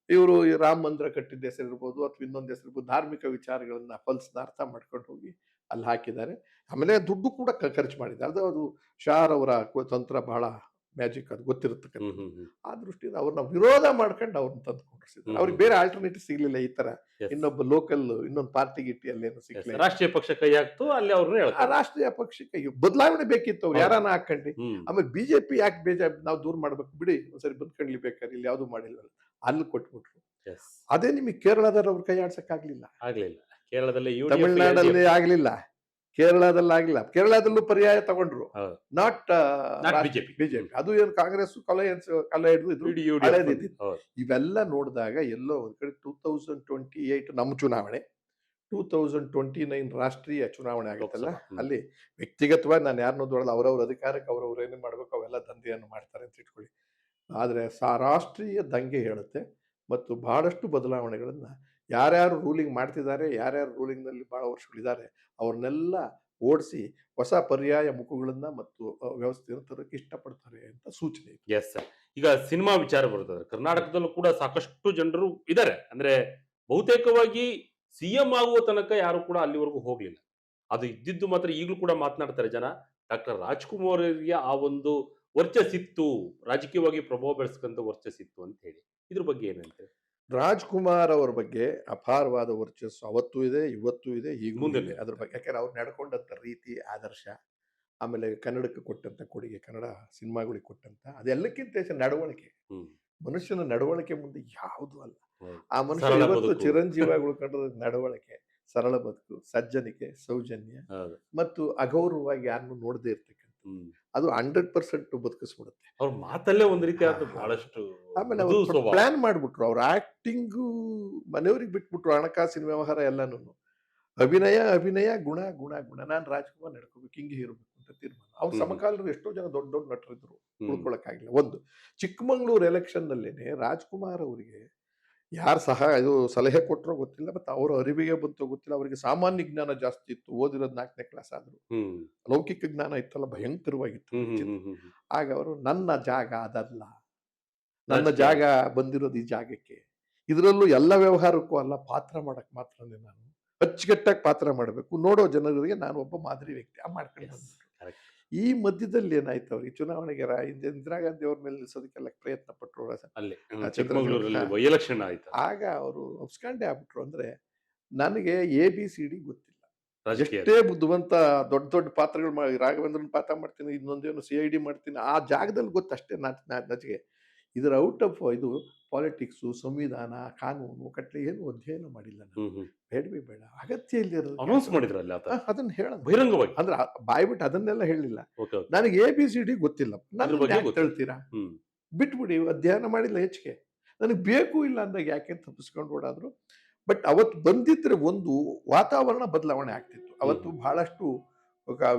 B: ಇವರು ರಾಮ ಮಂದಿರ ಕಟ್ಟಿದ್ದ ಹೆಸರಿರ್ಬೋದು ಅಥವಾ ಇನ್ನೊಂದು ಹೆಸರಿರ್ಬೋದು, ಧಾರ್ಮಿಕ ವಿಚಾರಗಳನ್ನ ಫಲ್ಸ್ನ ಅರ್ಥ ಮಾಡ್ಕೊಂಡು ಹೋಗಿ ಅಲ್ಲಿ ಹಾಕಿದ್ದಾರೆ. ಆಮೇಲೆ ದುಡ್ಡು ಕೂಡ ಖರ್ಚು ಮಾಡಿದ್ದಾರೆ. ಅದು ಶಾರ್ ಅವರ ತಂತ್ರ ಬಹಳ ಮ್ಯಾಜಿಕ್, ಅದು
A: ಹ್ಮ್
B: ಗೊತ್ತಿರತಕ್ಕಂಥ.
A: ಹ್ಮ್ ಹ್ಮ್
B: ಆ ದೃಷ್ಟಿಯಿಂದ ಅವ್ರನ್ನ ವಿರೋಧ ಮಾಡ್ಕೊಂಡು ಅವ್ರನ್ನ ತಂದು ಕೊಂಡಿಸಿದ್ರು. ಅವ್ರಿಗೆ ಬೇರೆ ಆಲ್ಟರ್ನೇಟಿವ್ ಸಿಗ್ಲಿಲ್ಲ. ಈ ತರ
A: Yes.
B: ಇನ್ನೊಬ್ಬ ಲೋಕಲ್ ಇನ್ನೊಂದು ಪಾರ್ಟಿ ಗಿಟ್ಟಿ ಅಲ್ಲೇನು
A: Yes.
B: ಸಿಗ್ಲಿಲ್ಲ.
A: ರಾಷ್ಟ್ರೀಯ ಪಕ್ಷ ಕೈ ಹಾಕ್ತು, ಅಲ್ಲಿ ಅವ್ರನ್ನ
B: ಆ
A: ಹೇಳ್ತಾರೆ.
B: ರಾಷ್ಟ್ರೀಯ ಪಕ್ಷಕ್ಕೆ ಬದಲಾವಣೆ ಬೇಕಿತ್ತು, ಅವ್ರು
A: ಹೌದು.
B: ಯಾರನ್ನ ಹಾಕೊಂಡಿ.
A: ಹ್ಮ್.
B: ಆಮೇಲೆ ಬಿಜೆಪಿ ಯಾಕೆ ನಾವು ದೂರ ಮಾಡ್ಬೇಕು ಬಿಡಿ, ಒಂದ್ಸರಿ ಬಂದ್ಕೊಂಡ್ಲಿ ಬೇಕಾದ್ರೆ, ಇಲ್ಲಿ ಯಾವ್ದು ಮಾಡಿಲ್ಲ, ಅಲ್ಲಿ ಕೊಟ್ಬಿಟ್ರು.
A: Yes.
B: ಅದೇ ನಿಮಗೆ ಕೇರಳದಲ್ಲಿ ಅವ್ರು ಕೈ ಆಡ್ಸಕ್ ಆಗ್ಲಿಲ್ಲ,
A: ಆಗ್ಲಿಲ್ಲ. ಕೇರಳದಲ್ಲಿ UDF,
B: ತಮಿಳ್ನಾಡಲ್ಲಿ ಆಗ್ಲಿಲ್ಲ, ಕೇರಳದಲ್ಲಿ ಆಗಿಲ್ಲ. ಕೇರಳದಲ್ಲೂ ಪರ್ಯಾಯ ತಗೊಂಡ್ರು,
A: ಹೌದು.
B: Not
A: BJP.
B: ಬಿಜೆಪಿ. ಅದು ಏನು ಕಾಂಗ್ರೆಸ್ ಕಲೆ ಹಿಡಿದು ಇದ್ರು,
A: UDF.
B: ಹಳೇದಿದ್ದು.
A: ಹೌದು.
B: ಇವೆಲ್ಲ ನೋಡಿದಾಗ ಎಲ್ಲೋ ಒಂದ್ ಕಡೆ 2028 ನಮ್ಮ ಚುನಾವಣೆ, 2029 ರಾಷ್ಟ್ರೀಯ ಚುನಾವಣೆ ಆಗುತ್ತಲ್ಲ,
A: ಲೋಕಸಭಾ. ಹ್ಮ್.
B: ಅಲ್ಲಿ ವ್ಯಕ್ತಿಗತವಾಗಿ ನಾನು ಯಾರನ್ನೂ ದೊಡ್ಡಲ್ಲ, ಅವ್ರವ್ರ ಅಧಿಕಾರಕ್ಕೆ ಅವ್ರವ್ರು ಏನೇನ್ ಮಾಡ್ಬೇಕು ಅವೆಲ್ಲ ದಂಧೆಯನ್ನು ಮಾಡ್ತಾರೆ ಅಂತ ಇಟ್ಕೊಳ್ಳಿ. ಆದ್ರೆ ರಾಷ್ಟ್ರೀಯ ದಂಗೆ ಹೇಳುತ್ತೆ ಮತ್ತು ಬಹಳಷ್ಟು ಬದಲಾವಣೆಗಳನ್ನ ಯಾರ್ಯಾರು ರೂಲಿಂಗ್ ಮಾಡ್ತಿದ್ದಾರೆ, ಯಾರ್ಯಾರು ರೂಲಿಂಗ್ ನಲ್ಲಿ ಬಹಳ ವರ್ಷಗಳಿದ್ದಾರೆ, ಅವ್ರನ್ನೆಲ್ಲ ಓಡಿಸಿ ಹೊಸ ಪರ್ಯಾಯ ಮುಖಗಳನ್ನ ಮತ್ತು ವ್ಯವಸ್ಥೆಯನ್ನು ತರಕ್ಕೆ ಇಷ್ಟಪಡ್ತಾರೆ ಅಂತ ಸೂಚನೆ ಇದೆ.
A: Yes sir. ಈಗ ಸಿನಿಮಾ ವಿಚಾರ ಬರ್ತದೆ. ಕರ್ನಾಟಕದಲ್ಲೂ ಕೂಡ ಸಾಕಷ್ಟು ಜನರು ಇದ್ದಾರೆ. ಅಂದ್ರೆ ಬಹುತೇಕವಾಗಿ ಸಿಎಂ ಆಗುವ ತನಕ ಯಾರು ಕೂಡ ಅಲ್ಲಿವರೆಗೂ ಹೋಗ್ಲಿಲ್ಲ. ಅದು ಇದ್ದಿದ್ದು ಮಾತ್ರ ಈಗಲೂ ಕೂಡ ಮಾತನಾಡ್ತಾರೆ ಜನ. ಡಾಕ್ಟರ್ ರಾಜ್ಕುಮಾರ್ ಅವರಿಗೆ ಆ ಒಂದು ವರ್ಚಸ್ಸಿತ್ತು, ರಾಜಕೀಯವಾಗಿ ಪ್ರಭಾವ ಬೆಳೆಸ್ಕೊಂತ ವರ್ಚಸ್ಸಿತ್ತು ಅಂತ ಹೇಳಿ. ಇದ್ರ ಬಗ್ಗೆ ಏನಂತೆ?
B: ರಾಜ್ಕುಮಾರ್ ಅವರ ಬಗ್ಗೆ ಅಪಾರವಾದ ವರ್ಚಸ್ಸು ಅವತ್ತೂ ಇದೆ, ಇವತ್ತೂ ಇದೆ, ಈಗಲೂ
A: ಮುಂದೆ
B: ಇದೆ. ಅದ್ರ ಬಗ್ಗೆ ಯಾಕಂದ್ರೆ ಅವ್ರು ನಡ್ಕೊಂಡಂತ ರೀತಿ, ಆದರ್ಶ, ಆಮೇಲೆ ಕನ್ನಡಕ್ಕೆ ಕೊಟ್ಟಂತ ಕೊಡುಗೆ, ಕನ್ನಡ ಸಿನಿಮಾಗಳಿಗೆ ಕೊಟ್ಟಂತ ಅದೆಲ್ಲಕ್ಕಿಂತ ಹೆಚ್ಚು ನಡವಳಿಕೆ.
A: ಹ್ಮ್.
B: ಮನುಷ್ಯನ ನಡವಳಿಕೆ ಮುಂದೆ ಯಾವುದು ಅಲ್ಲ.
A: ಹೌದು.
B: ಆ ಮನುಷ್ಯ
A: ಸರಳ
B: ಇವತ್ತು
A: ಬದುಕು.
B: ಚಿರಂಜೀವಿಯಾಗಿ ಉಳ್ಕೊಂಡ್ರೆ ನಡವಳಿಕೆ, ಸರಳ ಬದುಕು, ಸಜ್ಜನಿಕೆ, ಸೌಜನ್ಯ
A: ಹೌದು.
B: ಮತ್ತು ಅಗೌರವವಾಗಿ ಯಾರನ್ನು ನೋಡದೇ ಇರ್ತಕ್ಕಂಥ,
A: ಹ್ಮ್.
B: ಅದು 100% ಬದುಕಿಸ್ಬಿಡುತ್ತೆ.
A: ಅವ್ರ ಮಾತಲ್ಲೇ ಒಂದ್ ರೀತಿ ಆದ ಬಹಳಷ್ಟು
B: ಆಮೇಲೆ
A: ಮೃದು
B: ಅವ್ರು
A: ಸ್ವಭಾವ.
B: ಪ್ಲಾನ್ ಮಾಡ್ಬಿಟ್ರು, ಅವ್ರ ಆಕ್ಟಿಂಗು ಮನೆಯವ್ರಿಗೆ ಬಿಟ್ಬಿಟ್ರು, ಹಣಕಾಸಿನ ವ್ಯವಹಾರ ಎಲ್ಲಾನು. ಅಭಿನಯ ಅಭಿನಯ, ಗುಣ ಗುಣ ಗುಣ, ನಾನ್ ರಾಜ್ಕುಮಾರ್ ನಡ್ಕೋಬೇಕು, ಹಿಂಗೆ ಇರಬೇಕು ಅಂತ ತೀರ್ಮಾನ. ಅವ್ರ
A: ಹ್ಮ್.
B: ಸಮಕಾಲೀನರು ಎಷ್ಟೋ ಜನ ದೊಡ್ಡ ದೊಡ್ಡ ನಟರಿದ್ರು,
A: ಹ್ಮ್.
B: ಉಳ್ಕೊಳಕ್ಕಾಗಿಲ್ಲ. ಒಂದು ಚಿಕ್ಕಮಂಗ್ಳೂರು ಎಲೆಕ್ಷನ್ ನಲ್ಲೇನೆ ರಾಜ್ಕುಮಾರ್ ಅವರಿಗೆ ಯಾರು ಇದು ಸಲಹೆ ಕೊಟ್ಟರೋ ಗೊತ್ತಿಲ್ಲ, ಮತ್ತೆ ಅವರ ಅರಿವಿಗೆ ಬಂತೋ ಗೊತ್ತಿಲ್ಲ, ಅವರಿಗೆ ಸಾಮಾನ್ಯ ಜ್ಞಾನ ಜಾಸ್ತಿ ಇತ್ತು, ಓದಿರೋದು 4ನೇ ಕ್ಲಾಸ್ ಆದ್ರು,
A: ಹ್ಮ್.
B: ಲೌಕಿಕ ಜ್ಞಾನ ಇತ್ತಲ್ಲ ಭಯಂಕರವಾಗಿತ್ತು.
A: ಹ್ಮ್. ಹ್ಮ್. ಹ್ಮ್. ಹ್ಮ್.
B: ಆಗ ಅವರು ನನ್ನ ಜಾಗ ಅದಲ್ಲ, ನನ್ನ
A: ರಾಜಕೀಯ.
B: ಜಾಗ ಬಂದಿರೋದು ಈ ಜಾಗಕ್ಕೆ, ಇದರಲ್ಲೂ ಎಲ್ಲ ವ್ಯವಹಾರಕ್ಕೂ ಅಲ್ಲ, ಪಾತ್ರ ಮಾಡಕ್ ಮಾತ್ರನೇ ನಾನು ಅಚ್ಚುಕಟ್ಟಾಗಿ ಪಾತ್ರ ಮಾಡಬೇಕು, ನೋಡೋ ಜನರಿಗೆ ನಾನು ಒಬ್ಬ ಮಾದರಿ ವ್ಯಕ್ತಿ ಮಾಡ್ಕೊಂಡು
A: Yes.
B: ಬಂದ್ರು.
A: Correct.
B: ಈ ಮಧ್ಯದಲ್ಲಿ ಏನಾಯ್ತು, ಅವ್ರಿಗೆ ಚುನಾವಣೆಗೆ ಇಂದಿರಾ ಗಾಂಧಿ ಅವ್ರ ಮೇಲೆ ನಿಲ್ಸೋದಕ್ಕೆಲ್ಲ ಪ್ರಯತ್ನ ಪಟ್ಟರು.
A: ಅಲ್ಲಿ
B: ಚಿತ್ರದುರ್ಗ.
A: ಚಿಕ್ಕಮಗಳೂರಲ್ಲಿ ಎಲೆಕ್ಷನ್ ಆಯ್ತು.
B: ಆಗ ಅವರು ಅಬ್ಸ್ಕಾಂಡೆ ಆಗ್ಬಿಟ್ರು. ಅಂದ್ರೆ ನನಗೆ ABCD ಗೊತ್ತಿಲ್ಲ,
A: ರಾಜಕೀಯ.
B: ಎಷ್ಟೇ ಬುದ್ಧಿವಂತ ದೊಡ್ಡ ದೊಡ್ಡ ಪಾತ್ರಗಳು ರಾಘವೇಂದ್ರನ್ ಪಾತ್ರ ಮಾಡ್ತೀನಿ, ಇನ್ನೊಂದೇನು CID ಮಾಡ್ತೀನಿ, ಆ ಜಾಗದಲ್ಲಿ ಗೊತ್ತಷ್ಟೇ ನಚಿಗೆ. ಇದರ ಔಟ್ ಆಫ್ ಇದು ಪಾಲಿಟಿಕ್ಸ್, ಸಂವಿಧಾನ, ಕಾನೂನು ಕಟ್ಲೆ ಏನು ಅಧ್ಯಯನ ಮಾಡಿಲ್ಲ ನಾನು.
A: ಹ್ಮ್. ಹ್ಮ್.
B: ಬೇಡವೇ ಬೇಡ, ಅಗತ್ಯ ಇಲ್ಲದೆ
A: ಅನೌನ್ಸ್ ಮಾಡಿದ್ರಲ್ಲಿ ಆತ
B: ಅದನ್ನ ಹೇಳ
A: ಬಹಿರಂಗವಾಗಿ.
B: ಅಂದ್ರೆ ಬಾಯ್ಬಿಟ್ಟು ಅದನ್ನೆಲ್ಲ ಹೇಳಿಲ್ಲ.
A: Okay, okay.
B: ನನಗೆ ABCD ಗೊತ್ತಿಲ್ಲ,
A: ಅದ್ರ
B: ನನ್ನ
A: ಬಗ್ಗೆ
B: ಯಾಕೆ
A: ಗೊತ್ತಿಲ್ಲ.
B: ಹೇಳ್ತೀರಾ,
A: ಹ್ಮ್.
B: ಬಿಟ್ಬಿಡಿ, ಅಧ್ಯಯನ ಮಾಡಿಲ್ಲ ಹೆಚ್ಚಿಗೆ, ನನಗೆ ಬೇಕು ಇಲ್ಲ ಅಂದಾಗ ಯಾಕೆ ತಪ್ಪಿಸ್ಕೊಂಡು ಓಡಾದ್ರು. ಬಟ್ ಅವತ್ತು ಬಂದಿದ್ರೆ ಒಂದು ವಾತಾವರಣ ಬದಲಾವಣೆ ಆಗ್ತಿತ್ತು. ಅವತ್ತು ಬಹಳಷ್ಟು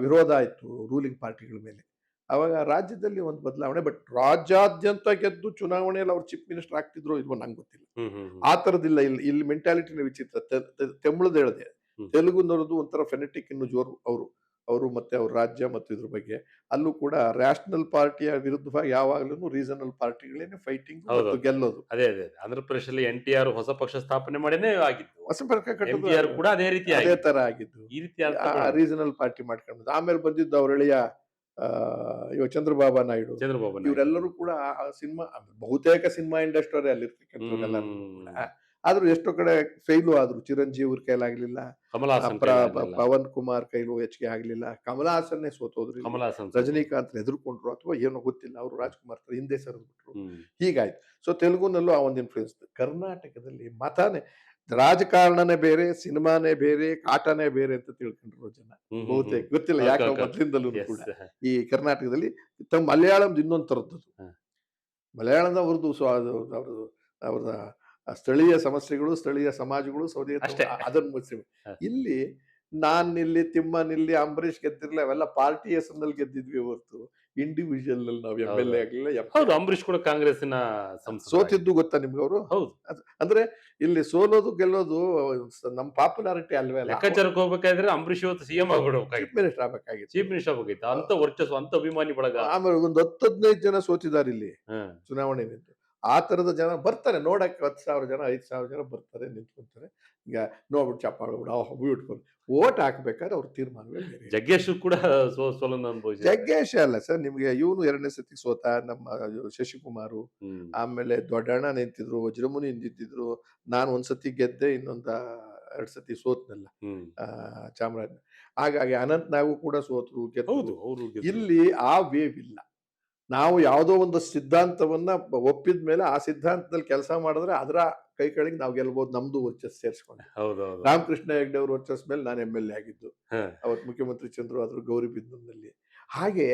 B: ವಿರೋಧ ಆಯ್ತು ರೂಲಿಂಗ್ ಪಾರ್ಟಿಗಳ ಮೇಲೆ. ಅವಾಗ ರಾಜ್ಯದಲ್ಲಿ ಒಂದು ಬದಲಾವಣೆ, ಬಟ್ ರಾಜ್ಯಾದ್ಯಂತ ಗೆದ್ದು ಚುನಾವಣೆಯಲ್ಲಿ ಅವ್ರು ಚೀಫ್ ಮಿನಿಸ್ಟರ್ ಆಗ್ತಿದ್ರು ಇಲ್ವೋ ನಂಗೆ ಗೊತ್ತಿಲ್ಲ.
A: ಹ್ಮ್. ಹ್ಮ್.
B: ಆ ತರದಿಲ್ಲ. ಇಲ್ಲಿ ಮೆಂಟಾಲಿಟಿನ ವಿಚಿತ್ರ. ತೆಮಿಳ್ದು ಹೇಳಿದೆ,
A: ಹ್ಮ್.
B: ತೆಲುಗುನವ್ರದ್ದು ಒಂಥರ ಫೆನೆಟಿಕ್ ಇನ್ನು ಜೋರು. ಅವರು ಮತ್ತೆ ಅವ್ರ ರಾಜ್ಯ ಮತ್ತು ಇದ್ರ ಬಗ್ಗೆ ಅಲ್ಲೂ ಕೂಡ ರ್ಯಾಷನಲ್ ಪಾರ್ಟಿಯ ವಿರುದ್ಧವಾಗಿ ಯಾವಾಗ್ಲೂ ರೀಸನಲ್ ಪಾರ್ಟಿಗಳೇನೆ ಫೈಟಿಂಗ್
A: ಹೌದು.
B: ಮತ್ತು ಗೆಲ್ಲೋದು.
A: ಅದೇ ಅದೇ ಆಂಧ್ರ ಪ್ರದೇಶದಲ್ಲಿ NTR ಹೊಸ ಪಕ್ಷ ಸ್ಥಾಪನೆ ಮಾಡೇನೆ ಆಗಿದ್ದು.
B: ಹೊಸ ಪಕ್ಷ ಕಟ್ಟೋದು
A: MTR ಕೂಡ ಅದೇ ರೀತಿ
B: ಅದೇ
A: ಆಗಿದ್ದು.
B: ತರ ಆಗಿದ್ದು.
A: ಈ ರೀತಿ ಆದ
B: ರೀಸನಲ್ ಪಾರ್ಟಿ ಮಾಡ್ಕೊಂಡು ಆಮೇಲೆ ಬಂದಿದ್ದು ಅವ್ರ ಎಳೆಯ ಇವ ಚಂದ್ರಬಾಬು ನಾಯ್ಡು,
A: ಚಂದ್ರಬಾಬು ನಾಯ್ಡು.
B: ಇವರೆಲ್ಲರೂ ಕೂಡ ಸಿನಿಮಾ, ಬಹುತೇಕ ಸಿನಿಮಾ ಇಂಡಸ್ಟ್ರಿ ಅಲ್ಲಿರ್ತಕ್ಕಂಥವ್ರೆಲ್ಲ. ಆದ್ರೂ ಎಷ್ಟೋ ಕಡೆ ಫೇಲು ಆದ್ರು. ಚಿರಂಜೀವಿ ಅವ್ರ ಕೈಲಾಗ್ಲಿಲ್ಲ,
A: ಕಮಲ್ ಹಾಸನ್ ಕೈಲಾಗ್ಲಿಲ್ಲ.
B: ಪವನ್ ಕುಮಾರ್ ಕೈಲೂ ಹೆಚ್ಚಿಗೆ ಆಗ್ಲಿಲ್ಲ, ಕಮಲ್ ಹಾಸನ್ನೇ ಸೋತೋದ್ರಿ,
A: ಕಮಲ್ ಹಾಸನ್
B: ರಜನಿಕಾಂತ್ ಎದುರ್ಕೊಂಡ್ರು ಅಥವಾ ಏನೋ ಗೊತ್ತಿಲ್ಲ, ಅವರು ರಾಜ್ಕುಮಾರ್ ಹಿಂದೆ ಸರಿದ್ಬಿಟ್ರು.
A: ಹ್ಮ್.
B: ಹೀಗಾಯ್ತು. ಸೊ ತೆಲುಗುನಲ್ಲೂ ಆ ಒಂದು ಇನ್ಫ್ಲೂಯೆನ್ಸ್. ಕರ್ನಾಟಕದಲ್ಲಿ ಮತಾನೇ, ರಾಜಕಾರಣನೇ ಬೇರೆ, ಸಿನಿಮಾನೇ ಬೇರೆ, ಕಾಟನೇ ಬೇರೆ ಅಂತ ತಿಳ್ಕೊಂಡ್ರು ಜನ
A: ಹ್ಮ್.
B: ಬಹುತೇಕ. ಗೊತ್ತಿಲ್ಲ ಯಾಕೆ ಮೊದ್ಲಿಂದಲೂ
A: Yes.
B: ಕೂಡ ಈ ಕರ್ನಾಟಕದಲ್ಲಿ ತಮ್ಮ ಮಲಯಾಳಂದು ಇನ್ನೊಂದು ತರದ್ದು.
A: ಹ.
B: ಮಲಯಾಳದ ಅವ್ರದ್ದು ಅವ್ರದ ಸ್ಥಳೀಯ ಸಮಸ್ಯೆಗಳು, ಸ್ಥಳೀಯ ಸಮಾಜಗಳು,
A: ಅಷ್ಟೇ.
B: ಅದನ್ನ ಮುಗಿಸಿ.
A: ಹ.
B: ಇಲ್ಲಿ ನಾನ್ ನಿಲ್ಲಿ, ತಿಮ್ಮ ನಿಲ್ಲಿ, ಅಂಬರೀಷ್ ಗೆದ್ದಿರ್ಲಿ, ಅವೆಲ್ಲ ಪಾರ್ಟಿ ಹೆಸರಿನಲ್ಲಿ ಗೆದ್ದಿದ್ವಿ ಹೊರತು ಇಂಡಿವಿಜುವಲ್ ಅಲ್ಲಿ ನಾವು ಎಂ ಎಲ್ ಎ ಆಗ್ಲಿಲ್ಲ
A: ಹೌದು, ಅಂಬರೀಷ್ ಕೂಡ ಕಾಂಗ್ರೆಸ್ಸಿನ ಸಂಸದ.
B: ಸೋತಿದ್ದು ಗೊತ್ತಾ ನಿಮ್ಗೆ ಅವರು?
A: ಹೌದು,
B: ಅಂದ್ರೆ ಇಲ್ಲಿ ಸೋಲೋದು ಗೆಲ್ಲೋದು ನಮ್ಮ ಪಾಪ್ಯುಲಾರಿಟಿ ಅಲ್ವೇ ಅಲ್ಲ.
A: ಲೆಕ್ಕಾಚಾರಕ್ಕೆ ಹೋಗ್ಬೇಕಾದ್ರೆ ಅಂಬರೀಷ್ ಇವತ್ತು ಸಿಎಂ
B: ಚೀಫ್
A: ಆಗ್ಬಿಡ್ಬೇಕಾಗಿತ್ತು,
B: ಮಿನಿಸ್ಟರ್ ಆಗ್ಬೇಕಾಗಿತ್ತು.
A: ಚೀಫ್ ಮಿನಿಸ್ಟರ್ ಆಗ್ಬೇಕಾಗಿತ್ತು. ಅಂತ ವರ್ಚಸ್ಸು, ಅಂತ ಅಭಿಮಾನಿ ಬಳಗ.
B: ಆಮೇಲೆ ಒಂದು 10-15 ಜನ ಸೋತಿದ್ದಾರೆ ಇಲ್ಲಿ
A: ಹ್ಮ್.
B: ಚುನಾವಣೆ ನಿಂತು. ಆ ತರದ ಜನ ಬರ್ತಾರೆ ನೋಡಕ್ಕೆ, 10,000 ಜನ 5,000 ಜನ ಬರ್ತಾರೆ, ನಿಂತ್ಕೊಂತಾರೆ. ಈಗ ನೋಡ್ಬಿಟ್ಟು ಚಪ್ಪಾಳೆ ಬ್ಯೂಟಿಫುಲ್ ಓಟ್ ಹಾಕ್ಬೇಕಾದ್ರೆ ಅವ್ರ ತೀರ್ಮಾನವೇ ಬೇರೆ.
A: ಜಗ್ಗೇಶ್ ಕೂಡ ಸೋಲನ್ನು ಅನುಭವಿಸಿದ್ದಾರೆ.
B: ಜಗ್ಗೇಶ್ ಅಲ್ಲ ಸರ್, ನಿಮ್ಗೆ ಇವನು 2ನೇ ಸತಿ ಸೋತ, ನಮ್ಮ ಶಶಿಕುಮಾರು. ಆಮೇಲೆ ದೊಡ್ಡಣ್ಣ ನಿಂತಿದ್ರು, ವಜ್ರಮುನಿ ನಿಂತಿದ್ರು. ನಾನು ಒಂದ್ಸತಿ ಗೆದ್ದೆ, ಇನ್ನೊಂದ 2 ಸತಿ ಸೋತ್ನಲ್ಲ ಚಾಮರಾಜ. ಹಾಗಾಗಿ ಅನಂತ್ ನಾಗು ಕೂಡ ಸೋತ್ರು, ಗೆದ್ರು. ಇಲ್ಲಿ ಆ ವೇವ್ ಇಲ್ಲ. ನಾವು ಯಾವುದೋ ಒಂದು ಸಿದ್ಧಾಂತವನ್ನ ಒಪ್ಪಿದ ಮೇಲೆ ಆ ಸಿದ್ಧಾಂತದಲ್ಲಿ ಕೆಲಸ ಮಾಡಿದ್ರೆ ಅದರ ಕೈ ಕೆಳಗೆ ನಾವು ಗೆಲ್ಬಹುದು, ನಮ್ದು ವರ್ಚಸ್ ಸೇರಿಸ್ಕೊಂಡು. ರಾಮಕೃಷ್ಣ ಹೆಗ್ಡೆ ಅವ್ರ ವರ್ಚಸ್ ಮೇಲೆ ನಾನು MLA ಆಗಿದ್ದು, ಅವತ್ತು ಮುಖ್ಯಮಂತ್ರಿ ಚಂದ್ರು ಆದ್ರು ಗೌರಿಬಿದನೂರಿನಲ್ಲಿ. ಹಾಗೆ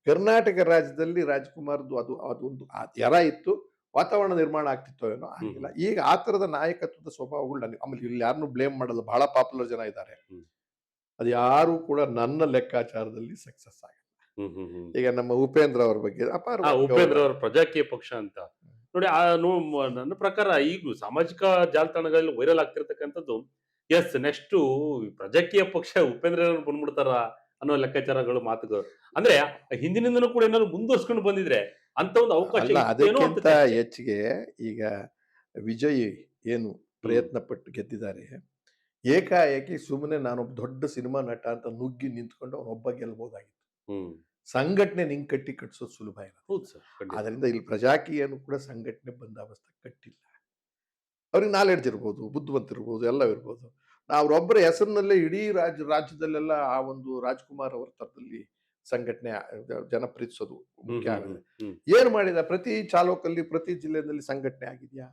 B: ಕರ್ನಾಟಕ ರಾಜ್ಯದಲ್ಲಿ ರಾಜ್ಕುಮಾರ್ದು ಅದೊಂದು ಎರ ಇತ್ತು, ವಾತಾವರಣ ನಿರ್ಮಾಣ ಆಗ್ತಿತ್ತೋ ಏನೋ, ಆಗಿಲ್ಲ. ಈಗ ಆ ತರದ ನಾಯಕತ್ವದ ಸ್ವಭಾವಗಳು ನನಗೆ, ಆಮೇಲೆ ಇಲ್ಲಿ ಯಾರನ್ನೂ ಬ್ಲೇಮ್ ಮಾಡಲ್ಲ, ಬಹಳ ಪಾಪ್ಯುಲರ್ ಜನ ಇದ್ದಾರೆ. ಅದು ಯಾರು ಕೂಡ ನನ್ನ ಲೆಕ್ಕಾಚಾರದಲ್ಲಿ ಸಕ್ಸಸ್ ಆಗಿಲ್ಲ. ಈಗ ನಮ್ಮ ಉಪೇಂದ್ರ ಅವ್ರ ಬಗ್ಗೆ
A: ಉಪೇಂದ್ರ ಅವರ ಪ್ರಜಾಕೀಯ ಪಕ್ಷ ಅಂತ ನೋಡಿ. ನನ್ನ ಪ್ರಕಾರ ಈಗ ಸಾಮಾಜಿಕ ಜಾಲತಾಣಗಳಲ್ಲಿ ವೈರಲ್ ಆಗ್ತಿರ್ತಕ್ಕಂಥದ್ದು, ಎಸ್ ನೆಕ್ಸ್ಟ್ ಪ್ರಜಾಕೀಯ ಪಕ್ಷ ಉಪೇಂದ್ರ ಬಂದ್ಬಿಡ್ತಾರ ಅನ್ನೋ ಲೆಕ್ಕಾಚಾರಗಳು, ಮಾತುಗಳು. ಅಂದ್ರೆ ಹಿಂದಿನಿಂದನೂ ಕೂಡ ಏನಾದ್ರು ಮುಂದುವರ್ಸ್ಕೊಂಡು ಬಂದಿದ್ರೆ ಅಂತ ಒಂದು ಅವಕಾಶ.
B: ಅದಕ್ಕಿಂತ ಹೆಚ್ಚಿಗೆ ಈಗ ವಿಜಯ್ ಏನು ಪ್ರಯತ್ನ ಪಟ್ಟು ಗೆದ್ದಿದ್ದಾರೆ, ಏಕಾಏಕಿ ಸುಮ್ಮನೆ ನಾನೊಬ್ಬ ದೊಡ್ಡ ಸಿನಿಮಾ ನಟ ಅಂತ ನುಗ್ಗಿ ನಿಂತ್ಕೊಂಡು ಅವನೊಬ್ಬ ಗೆಲ್ಬಹುದಾಗಿತ್ತು. ಸಂಘಟನೆ ನಿಂಗೆ ಕಟ್ಟಿಸೋದು ಸುಲಭ ಇಲ್ಲ. ಆದ್ರಿಂದ ಇಲ್ಲಿ ಪ್ರಜಾಕೀಯನು ಕೂಡ ಸಂಘಟನೆ ಬಂದಾಬಸ್ತ ಕಟ್ಟಿಲ್ಲ. ಅವ್ರಿಗೆ ನಾಲೆಡ್ಜ್ ಇರ್ಬೋದು, ಬುದ್ಧಿವಂತಿರ್ಬೋದು, ಎಲ್ಲ ಇರ್ಬೋದು. ಅವ್ರೊಬ್ಬರ ಹೆಸರಿನಲ್ಲೇ ಇಡೀ ರಾಜ್ಯದಲ್ಲೆಲ್ಲ ಆ ಒಂದು ರಾಜ್ಕುಮಾರ್ ಅವರ ತರದಲ್ಲಿ ಸಂಘಟನೆ ಜನ ಪ್ರೀತಿಸೋದು ಮುಖ್ಯ ಆಗಿದೆ. ಏನ್ ಮಾಡಿದ, ಪ್ರತಿ ಚಾಲೋಕಲ್ಲಿ ಪ್ರತಿ ಜಿಲ್ಲೆಯಲ್ಲಿ ಸಂಘಟನೆ ಆಗಿದ್ಯಾ?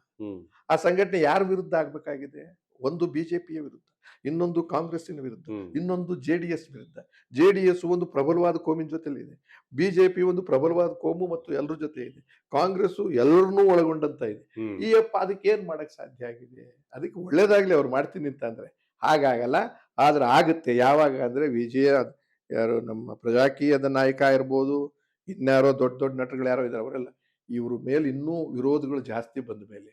B: ಆ ಸಂಘಟನೆ ಯಾರ ವಿರುದ್ಧ ಆಗ್ಬೇಕಾಗಿದೆ? ಒಂದು ಬಿಜೆಪಿಯ ವಿರುದ್ಧ, ಇನ್ನೊಂದು ಕಾಂಗ್ರೆಸ್ಸಿನ ವಿರುದ್ಧ, ಇನ್ನೊಂದು JDS ವಿರುದ್ಧ. JDS ಒಂದು ಪ್ರಬಲವಾದ ಕೋಮಿನ ಜೊತೆಲಿ ಇದೆ, ಬಿಜೆಪಿ ಒಂದು ಪ್ರಬಲವಾದ ಕೋಮು ಮತ್ತು ಎಲ್ಲರ ಜೊತೆ ಇದೆ, ಕಾಂಗ್ರೆಸ್ ಎಲ್ಲರನ್ನೂ ಒಳಗೊಂಡಂತ ಇದೆ. ಈ ಅದಕ್ಕೆ ಏನ್ ಮಾಡಕ್ ಸಾಧ್ಯ ಆಗಿದೆ? ಅದಕ್ಕೆ ಒಳ್ಳೇದಾಗ್ಲಿ ಅವ್ರು ಮಾಡ್ತೀನಿ ಅಂತ ಅಂದ್ರೆ, ಹಾಗಾಗಲ್ಲ. ಆದ್ರೆ ಆಗುತ್ತೆ ಯಾವಾಗ ಅಂದ್ರೆ, ವಿಜಯ ಯಾರು ನಮ್ಮ ಪ್ರಜಾಕೀಯದ ನಾಯಕ ಇರ್ಬೋದು, ಇನ್ಯಾರೋ ದೊಡ್ಡ ದೊಡ್ಡ ನಟಗಳು ಯಾರೋ ಇದ್ದಾರೆ, ಅವರೆಲ್ಲ ಇವ್ರ ಮೇಲೆ ಇನ್ನೂ ವಿರೋಧಗಳು ಜಾಸ್ತಿ ಬಂದ ಮೇಲೆ,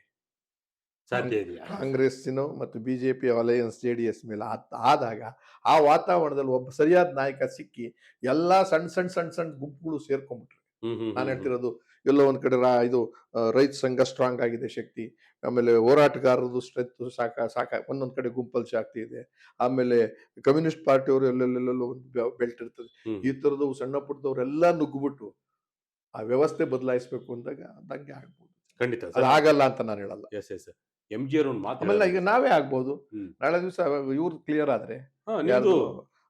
B: ಕಾಂಗ್ರೆಸ್ಸಿನ ಮತ್ತು ಬಿಜೆಪಿ ಅಲಯನ್ಸ್ JDS ಮೇಲೆ ಆದಾಗ ಆ ವಾತಾವರಣದಲ್ಲಿ ಒಬ್ಬ ಸರಿಯಾದ ನಾಯಕ ಸಿಕ್ಕಿ ಎಲ್ಲಾ ಸಣ್ಣ ಸಣ್ಣ ಸಣ್ಣ ಸಣ್ಣ ಗುಂಪುಗಳು ಸೇರ್ಕೊಂಡ್ಬಿಟ್ರು. ನಾನು ಹೇಳ್ತಿರೋದು, ಎಲ್ಲೋ ಒಂದ್ ಕಡೆ ಇದು ರೈತ ಸಂಘ ಸ್ಟ್ರಾಂಗ್ ಆಗಿದೆ, ಶಕ್ತಿ. ಆಮೇಲೆ ಹೋರಾಟಗಾರರದು ಸ್ಟ್ರೆಂತ್ ಸಾಕ ಒಂದೊಂದ್ ಕಡೆ ಗುಂಪಲ್ಲಿ ಶಕ್ತಿ ಇದೆ. ಆಮೇಲೆ ಕಮ್ಯುನಿಸ್ಟ್ ಪಾರ್ಟಿಯವರು ಎಲ್ಲೆಲ್ಲೆಲ್ಲೋ ಒಂದು ಬೆಲ್ಟ್ ಇರ್ತದೆ. ಈ ತರದವು ಸಣ್ಣ ಪುಟ್ಟದವ್ರೆಲ್ಲ ನುಗ್ಗುಬಿಟ್ಟು ಆ ವ್ಯವಸ್ಥೆ ಬದಲಾಯಿಸ್ಬೇಕು ಅಂದಾಗ ದಂಗೆ ಆಗ್ಬೋದು.
A: ಖಂಡಿತ
B: ಅದಾಗಲ್ಲ ಅಂತ ನಾನು ಹೇಳಲ್ಲ.
A: MG
B: ಆಮೇಲೆ ಈಗ ನಾವೇ ಆಗ್ಬೋದು. ನಾಳೆ ದಿವಸ ಇವ್ರು ಕ್ಲಿಯರ್ ಆದ್ರೆ,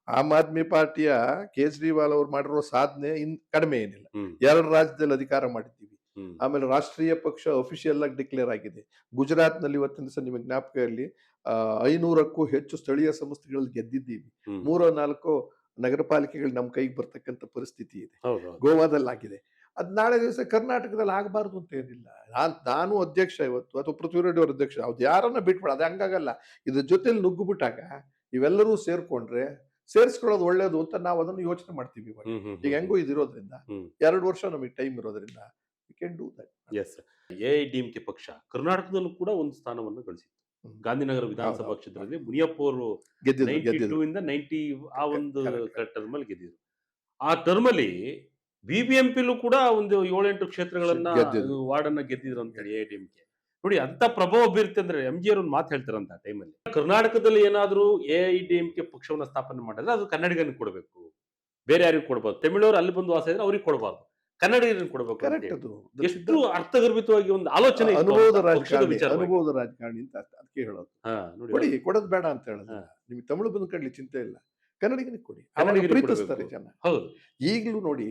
B: ಆಮ್ ಆದ್ಮಿ ಪಾರ್ಟಿಯ ಕೇಜ್ರಿವಾಲ್ ಅವ್ರು ಮಾಡಿರೋ ಸಾಧನೆ ಕಡಿಮೆ ಏನಿಲ್ಲ. 2 ರಾಜ್ಯದಲ್ಲಿ ಅಧಿಕಾರ ಮಾಡಿದ್ದೀವಿ. ಆಮೇಲೆ ರಾಷ್ಟ್ರೀಯ ಪಕ್ಷ ಅಫಿಷಿಯಲ್ ಆಗಿ ಡಿಕ್ಲೇರ್ ಆಗಿದೆ. ಗುಜರಾತ್ ನಲ್ಲಿ ಇವತ್ತಿನ ದಿವಸ ನಿಮಗೆ ಜ್ಞಾಪಕ ಇರಲಿ, 500ಕ್ಕೂ ಹೆಚ್ಚು ಸ್ಥಳೀಯ ಸಂಸ್ಥೆಗಳಲ್ಲಿ ಗೆದ್ದಿದ್ದೀವಿ. 3-4 ನಗರ ಪಾಲಿಕೆಗಳು ನಮ್ಮ ಕೈಗೆ ಬರ್ತಕ್ಕಂಥ ಪರಿಸ್ಥಿತಿ ಇದೆ. ಗೋವಾದಲ್ಲಿ ಆಗಿದೆ. ಅದ್ ನಾಳೆ ದಿವಸ ಕರ್ನಾಟಕದಲ್ಲಿ ಆಗಬಾರ್ದು ಅಂತ ಏನಿಲ್ಲ. ನಾನು ಅಧ್ಯಕ್ಷ ಇವತ್ತು, ಅಥವಾ ಪೃಥ್ವಿರೆಡ್ಡಿ ಅವ್ರ ಅಧ್ಯಕ್ಷ, ಅವ್ರು ಯಾರನ್ನ ಬಿಟ್ಬಿಡ, ಅದೇ ಹಂಗಾಗಲ್ಲ. ಇದ್ರ ಜೊತೆಲಿ ನುಗ್ಗುಬಿಟ್ಟಾಗ ಇವೆಲ್ಲರೂ ಸೇರ್ಕೊಂಡ್ರೆ ಸೇರಿಸ್ಕೊಳ್ಳೋದು ಒಳ್ಳೇದು ಅಂತ ನಾವು ಅದನ್ನು ಯೋಚನೆ ಮಾಡ್ತೀವಿ. ಈಗ ಹೆಂಗೂ ಇದಿರೋದ್ರಿಂದ 2 ವರ್ಷ ನಮಗೆ ಟೈಮ್ ಇರೋದ್ರಿಂದ we can do that.
A: AIADMK ಪಕ್ಷ ಕರ್ನಾಟಕದಲ್ಲೂ ಕೂಡ ಒಂದು ಸ್ಥಾನವನ್ನು ಗಳಿಸಿತ್ತು. ಗಾಂಧಿನಗರ ವಿಧಾನಸಭಾ ಕ್ಷೇತ್ರದಲ್ಲಿ ಮುನಿಯಪ್ಪ ಅವರು 92 ಇಂದ 90 ಆ ಒಂದು ಟರ್ಮ್ ಅಲ್ಲಿ ಗೆದ್ದಿದ್ರು. ಆ ಟರ್ಮ್ ಅಲ್ಲಿ BBMPಲೂ ಕೂಡ ಒಂದು 7-8 ಕ್ಷೇತ್ರಗಳನ್ನ ವಾರ್ಡ್ ಅನ್ನ ಗೆದ್ದಿದ್ರು ಅಂತ ಹೇಳಿ AIADMK. ನೋಡಿ, ಅಂತ ಪ್ರಭಾವ ಬೀರುತ್ತೆ ಅಂದ್ರೆ MG ಅವರು ಒಂದು ಮಾತು ಹೇಳ್ತಾರಂತ ಟೈಮಲ್ಲಿ, ಕರ್ನಾಟಕದಲ್ಲಿ ಏನಾದ್ರೂ AIADMK ಪಕ್ಷವನ್ನ ಸ್ಥಾಪನೆ ಮಾಡಿದ್ರೆ ಅದು ಕನ್ನಡಿಗನಿಗೆ ಕೊಡಬೇಕು, ಬೇರೆ ಯಾರಿಗೂ ಕೊಡಬಾರ್ದು. ತಮಿಳವರು ಅಲ್ಲಿ ಬಂದು ವಾಸ ಇದ್ರೆ ಅವ್ರಿಗೆ ಕೊಡಬಾರ್ದು, ಕನ್ನಡಿಗರಿಗೆ ಕೊಡಬೇಕು. ಎಷ್ಟು ಅರ್ಥಗರ್ಭಿತವಾಗಿ ಒಂದು ಆಲೋಚನೆ,
B: ಅನುಭವದ ರಾಜಕಾರಣಿ ಅಂತ ಅದಕ್ಕೆ ಹೇಳೋದು. ನೋಡಿ, ಕೊಡೋದು ಬೇಡ ಅಂತ ಹೇಳೋದು. ನಿಮ್ಗೆ ತಮಿಳು ಬಂದು ಕಡ್ಲಿ ಚಿಂತೆ ಇಲ್ಲ, ಕನ್ನಡಿಗನಿಗೆ ಕೊಡಿ, ಪ್ರೀತಿಸ್ತಾರೆ ಜನ.
A: ಹೌದು.
B: ಈಗಲೂ ನೋಡಿ,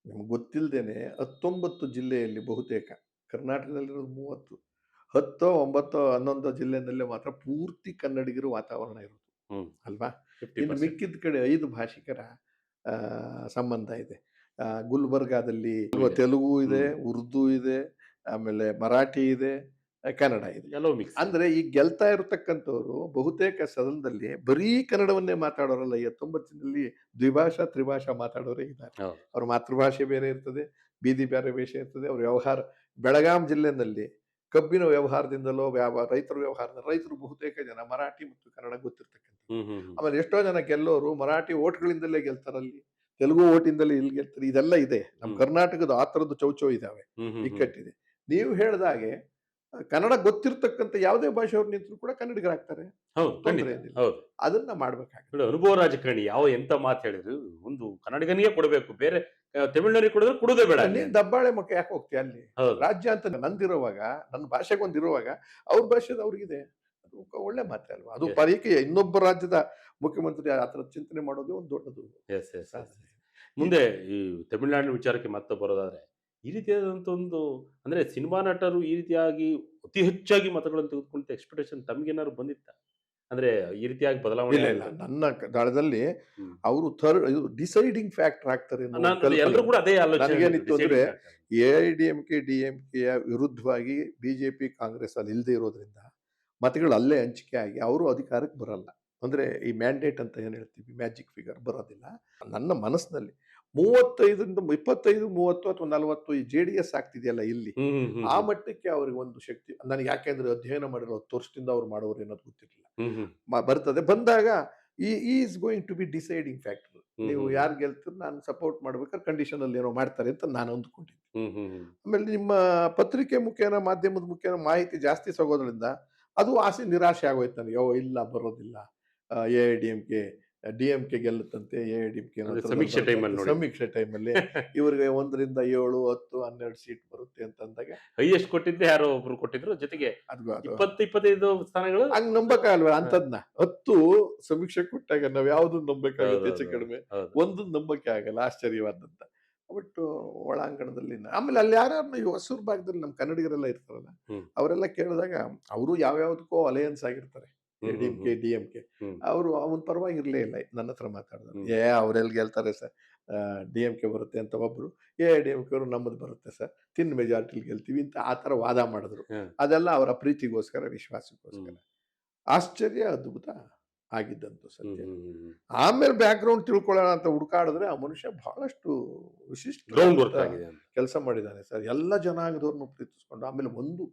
B: ನಮ್ಗೆ ಗೊತ್ತಿಲ್ಲದೇನೆ 19 ಜಿಲ್ಲೆಯಲ್ಲಿ ಬಹುತೇಕ, ಕರ್ನಾಟಕದಲ್ಲಿರೋದು 30, 10, 9, 11 ಜಿಲ್ಲೆನಲ್ಲೇ ಮಾತ್ರ ಪೂರ್ತಿ ಕನ್ನಡಿಗರು ವಾತಾವರಣ ಇರೋದು ಅಲ್ವಾ. ಇನ್ನು ಮಿಕ್ಕಿದ ಕಡೆ 5 ಭಾಷಿಕರ ಸಂಬಂಧ ಇದೆ. ಗುಲ್ಬರ್ಗಾದಲ್ಲಿ ತೆಲುಗು ಇದೆ, ಉರ್ದು ಇದೆ, ಆಮೇಲೆ ಮರಾಠಿ ಇದೆ, ಕನ್ನಡ ಇದೆ.
A: ಎಲ್ಲವೂ ಮಿಕ್ಸ್.
B: ಅಂದ್ರೆ ಈ ಗೆಲ್ತಾ ಇರತಕ್ಕಂಥವ್ರು ಬಹುತೇಕ ಸದನದಲ್ಲಿ ಬರೀ ಕನ್ನಡವನ್ನೇ ಮಾತಾಡೋರಲ್ಲ. 90ನಲ್ಲಿ ದ್ವಿಭಾಷಾ ತ್ರಿಭಾಷಾ ಮಾತಾಡೋರೇ ಇದ್ದಾರೆ.
A: ಹೌದು.
B: ಅವ್ರ ಮಾತೃಭಾಷೆ ಬೇರೆ ಇರ್ತದೆ, ಬೀದಿ ಬೇರೆ ಭಾಷೆ ಇರ್ತದೆ. ಅವ್ರ ವ್ಯವಹಾರ ಬೆಳಗಾಂ ಜಿಲ್ಲೆನಲ್ಲಿ ಕಬ್ಬಿನ ವ್ಯವಹಾರದಿಂದಲೋ ರೈತರ ವ್ಯವಹಾರದಿಂದ ರೈತರು ಬಹುತೇಕ ಜನ ಮರಾಠಿ ಮತ್ತು ಕನ್ನಡ ಗೊತ್ತಿರ್ತಕ್ಕಂಥ.
A: ಹ್ಮ್ ಹ್ಮ್ ಹ್ಮ್
B: ಆಮೇಲೆ ಎಷ್ಟೋ ಜನ ಗೆಲ್ಲೋರು ಮರಾಠಿ ಓಟ್ಗಳಿಂದಲೇ ಗೆಲ್ತಾರಲ್ಲಿ, ತೆಲುಗು ಓಟಿಂದಲೇ ಇಲ್ಲಿ ಗೆಲ್ತಾರೆ. ಇದೆಲ್ಲ ಇದೆ ನಮ್ಮ
A: ಹ್ಮ್.
B: ಕರ್ನಾಟಕದ ಆ ಥರದ್ದು ಚೌಚೌ ಇದಾವೆ,
A: ಹ್ಮ್ ಹ್ಮ್ ಹ್ಮ್.
B: ಇಕ್ಕಟ್ಟಿದೆ. ನೀವು ಹೇಳ್ದಾಗೆ ಕನ್ನಡ ಗೊತ್ತಿರ್ತಕ್ಕಂಥ ಯಾವುದೇ ಭಾಷೆಯವ್ರು ನಿಂತರು ಕೂಡ ಕನ್ನಡಿಗರಾಗ್ತಾರೆ,
A: ಹೌದು,
B: ತೊಂದ್ರೆ
A: ಖಂಡಿತ.
B: ಏನಿಲ್ಲ.
A: ಹೌದು.
B: ಅದನ್ನ ಮಾಡ್ಬೇಕಾಗುತ್ತೆ.
A: ನೋಡಿ, ಅನುಭವ ರಾಜಕಾರಣಿ ಯಾವ ಎಂತ ಮಾತು ಹೇಳಿದ್ರು ಒಂದು ಕನ್ನಡಿಗನಿಗೆ ಕೊಡಬೇಕು, ಬೇರೆ ತಮಿಳ್ನವರಿಗೆ ಕೊಡಿದ್ರೆ ಕೊಡುದೇ ಬೇಡ ಅಲ್ಲಿ
B: ನೀನ್
A: ಅಂತ.
B: ದಬ್ಬಾಳೆ ಮುಖ ಯಾಕೆ ಹೋಗ್ತೀಯ ಅಲ್ಲಿ?
A: ಹೌದು.
B: ರಾಜ್ಯ ಅಂತ ನಂದಿರುವಾಗ, ನನ್ನ ಭಾಷೆಗೊಂದಿರುವಾಗ ಅವ್ರ ಭಾಷೆದು ಅವ್ರಿಗಿದೆ. ಅದು ಒಳ್ಳೆ ಮಾತೆ ಅಲ್ವಾ? ಅದು
A: Yes.
B: ಪರೀಕ್ಷೆ ಇನ್ನೊಬ್ಬ ರಾಜ್ಯದ ಮುಖ್ಯಮಂತ್ರಿ ಆ ಥರ ಚಿಂತನೆ ಮಾಡೋದೇ ಒಂದು ದೊಡ್ಡದು
A: ಎಸ್ ಎಸ್
B: ಸಾಧನೆ.
A: ಮುಂದೆ ಈ ತಮಿಳುನಾಡಿನ ವಿಚಾರಕ್ಕೆ ಮತ್ತೆ ಬರೋದಾದ್ರೆ, ಈ ರೀತಿಯಾದಂತ ಒಂದು ಅಂದ್ರೆ ಸಿನಿಮಾ ನಟರು ಈ ರೀತಿಯಾಗಿ ಅತಿ ಹೆಚ್ಚಾಗಿ ಮತಗಳನ್ನು ತೆಗೆದುಕೊಂಡ ಎಕ್ಸ್ಪೆಕ್ಟೇಷನ್ ತಮ್ಗೇನಾದ್ರು ಬಂದಿತ್ತ? ಅಂದ್ರೆ ಈ ರೀತಿಯಾಗಿ ಬದಲಾವಣೆ
B: ಇಲ್ಲ ಇಲ್ಲ,
A: ಆಗುತ್ತೆ.
B: ನನ್ನ ದಳದಲ್ಲಿ
A: ಹ್ಮ್.
B: ಅವರು ಇದು ಡಿಸೈಡಿಂಗ್ ಫ್ಯಾಕ್ಟರ್ ಆಗ್ತಾರೆ ಅನ್ನೋ
A: ನಾನು
B: ಕಲ್ಪನೆ.
A: ಎಲ್ಲರೂ ಕೂಡ ಅದೇ ಆಲೋಚನೆ.
B: ನನಗೇನಿತ್ತು ಅಂದ್ರೆ
A: deciding factor.
B: ಎಐಡಿಎಂಕೆ ಡಿಎಂಕೆಯ ವಿರುದ್ಧವಾಗಿ ಬಿಜೆಪಿ ಕಾಂಗ್ರೆಸ್ ಅಲ್ಲಿ ಇಲ್ಲದೆ ಇರೋದ್ರಿಂದ ಮತಗಳು ಅಲ್ಲೇ ಹಂಚಿಕೆ ಆಗಿ ಅವರು ಅಧಿಕಾರಕ್ಕೆ ಬರಲ್ಲ. ಅಂದ್ರೆ ಈ ಮ್ಯಾಂಡೇಟ್ ಅಂತ ಏನ್ ಹೇಳ್ತೀವಿ, ಮ್ಯಾಜಿಕ್ ಫಿಗರ್ ಬರೋದಿಲ್ಲ. ನನ್ನ ಮನಸ್ಸಿನಲ್ಲಿ 35ರಿಂದ 25, 30 ಅಥವಾ 40 ಈ ಜೆಡಿಎಸ್ ಆಗ್ತಿದೆಯಲ್ಲ ಇಲ್ಲಿ,
A: ಹ್ಮ್ ಹ್ಮ್ ಹ್ಮ್
B: ಆ ಮಟ್ಟಕ್ಕೆ ಅವ್ರಿಗೆ ಒಂದು ಶಕ್ತಿ. ನನಗೆ ಯಾಕೆಂದ್ರೆ ಅಧ್ಯಯನ ಮಾಡಿರೋ 10 ವರ್ಷದಿಂದ ಅವ್ರು ಮಾಡೋರು ಅನ್ನೋದು ಗೊತ್ತಿರಲಿಲ್ಲ.
A: ಹ್ಮ್ ಹ್ಮ್
B: ಬರ್ತದೆ ಬಂದಾಗ is going to be deciding factor.
A: ಹ್ಮ್
B: ನೀವು
A: ಹ್ಮ್
B: ಯಾರು ಗೆಲ್ತೀರ ನಾನು ಸಪೋರ್ಟ್ ಮಾಡ್ಬೇಕಾದ್ರೆ ಕಂಡೀಷನ್ ಅಲ್ಲಿ ಏನೋ ಮಾಡ್ತಾರೆ ಅಂತ ನಾನು ಅಂದ್ಕೊಂಡಿದ್ದೆ.
A: ಹ್ಮ್ ಹ್ಮ್ ಹ್ಮ್
B: ಆಮೇಲೆ ನಿಮ್ಮ ಪತ್ರಿಕೆ ಮುಖೇನ ಮಾಧ್ಯಮದ ಮುಖೇನ ಮಾಹಿತಿ ಜಾಸ್ತಿ ಸಿಗೋದ್ರಿಂದ ಅದು ಆಸೆ ನಿರಾಶೆ ಆಗೋಯ್ತು ನನಗೆ. ಓ ಇಲ್ಲ ಬರೋದಿಲ್ಲ, ಎಐಡಿಎಂಕೆ ಡಿಎಂಕೆ ಗೆಲ್ಲುತ್ತಂತೆ, ಎಐಡಿಎಂಕೆ
A: ಅಂದ್ರೆ ಸಮೀಕ್ಷೆ time ಅಲ್ಲಿ ನೋಡಿ.
B: ಸಮೀಕ್ಷೆ ಟೈಮಲ್ಲಿ ಇವರಿಗೆ 1ರಿಂದ 7, 10, 12 ಸೀಟ್ ಬರುತ್ತೆ ಅಂತ ಅಂದಾಗ
A: ಹೈಯೆಸ್ಟ್ ಕೊಟ್ಟಿದ್ದೆ ಯಾರೋ ಒಬ್ರು ಕೊಟ್ಟಿದ್ರು, ಜೊತೆಗೆ
B: ಅದು
A: 20-25 ಸ್ಥಾನಗಳು.
B: ಹಂಗ್ ನಂಬಕ್ಕಾಗಲ್ವ ಅಂತದ್ನ. 10 ಸಮೀಕ್ಷೆ ಕೊಟ್ಟಾಗ ನಾವ್ ಯಾವ್ದನ್ನ ನಂಬಕ್ಕಾಗುತ್ತೆ? ಹೆಚ್ಚು
A: ಹೌದು,
B: ಕಡಿಮೆ
A: ಹೌದು.
B: ಒಂದನ್ನ ನಂಬಕ್ಕೆ ಆಗಲ್ಲ. ಆಶ್ಚರ್ಯವಾದಂತ. ಬಟ್ ಒಳಾಂಗಣದಲ್ಲಿ ಆಮೇಲೆ ಅಲ್ಲಿ ಯಾರ್ಯಾರನ್ನ ಈ ಹೊಸೂರು ಭಾಗದಲ್ಲಿ ನಮ್ಮ ಕನ್ನಡಿಗರೆಲ್ಲ ಇರ್ತಾರಲ್ಲ,
A: ಹ್ಮ್.
B: ಅವರೆಲ್ಲ ಕೇಳಿದಾಗ ಅವರು ಯಾವ್ಯಾವ್ದಕ್ಕೋ ಅಲಯನ್ಸ್ ಆಗಿರ್ತಾರೆ,
A: ಹ್ಮ್ ಹ್ಮ್
B: ಡಿಎಂಕೆ ಡಿಎಂಕೆ.
A: ಹ್ಮ್.
B: ಅವರು ಅವನ ಪರವಾಗಿ ಇರ್ಲೇ ಇಲ್ಲ ನನ್ನ ಹತ್ರ ಮಾತಾಡಿದ್ರು.
A: ಹ್ಮ್.
B: ಅವ್ರೆಲ್ಲಿ ಗೆಲ್ತಾರೆ ಸರ್, ಡಿಎಂಕೆ ಬರುತ್ತೆ ಅಂತ ಒಬ್ರು, ಡಿಎಂಕೆ ಅವರು ನಮ್ಮದು ಬರುತ್ತೆ ಸರ್, ತಿನ್ ಮೆಜಾರಿಟಿಲಿ ಗೆಲ್ತೀವಿ ಅಂತ ಆ ತರ ವಾದ ಮಾಡಿದ್ರು.
A: ಹ್ಮ್.
B: ಅದೆಲ್ಲ ಅವರ ಪ್ರೀತಿಗೋಸ್ಕರ, ವಿಶ್ವಾಸಕ್ಕೋಸ್ಕರ.
A: ಹ್ಮ್.
B: ಆಶ್ಚರ್ಯ, ಅದ್ಭುತ ಆಗಿದ್ದಂತು
A: ಹ್ಮ್
B: ಸತ್ಯ.
A: ಹ್ಮ್ ಹ್ಮ್
B: ಆಮೇಲೆ ಬ್ಯಾಕ್ ಗ್ರೌಂಡ್ ತಿಳ್ಕೊಳ್ಳೋಣ ಅಂತ ಹುಡುಕಾಡಿದ್ರೆ ಆ ಮನುಷ್ಯ ಬಹಳಷ್ಟು ವಿಶಿಷ್ಟ
A: ಗ್ರೌಂಡ್ ವರ್ಕ್ ಆಗಿದೆ ಅಂತ.
B: ಕೆಲಸ ಮಾಡಿದ್ದಾನೆ ಸರ್. ಎಲ್ಲ ಜನಾಂಗದವ್ರನ್ನು ಪ್ರೀತಿಸ್ಕೊಂಡು ಆಮೇಲೆ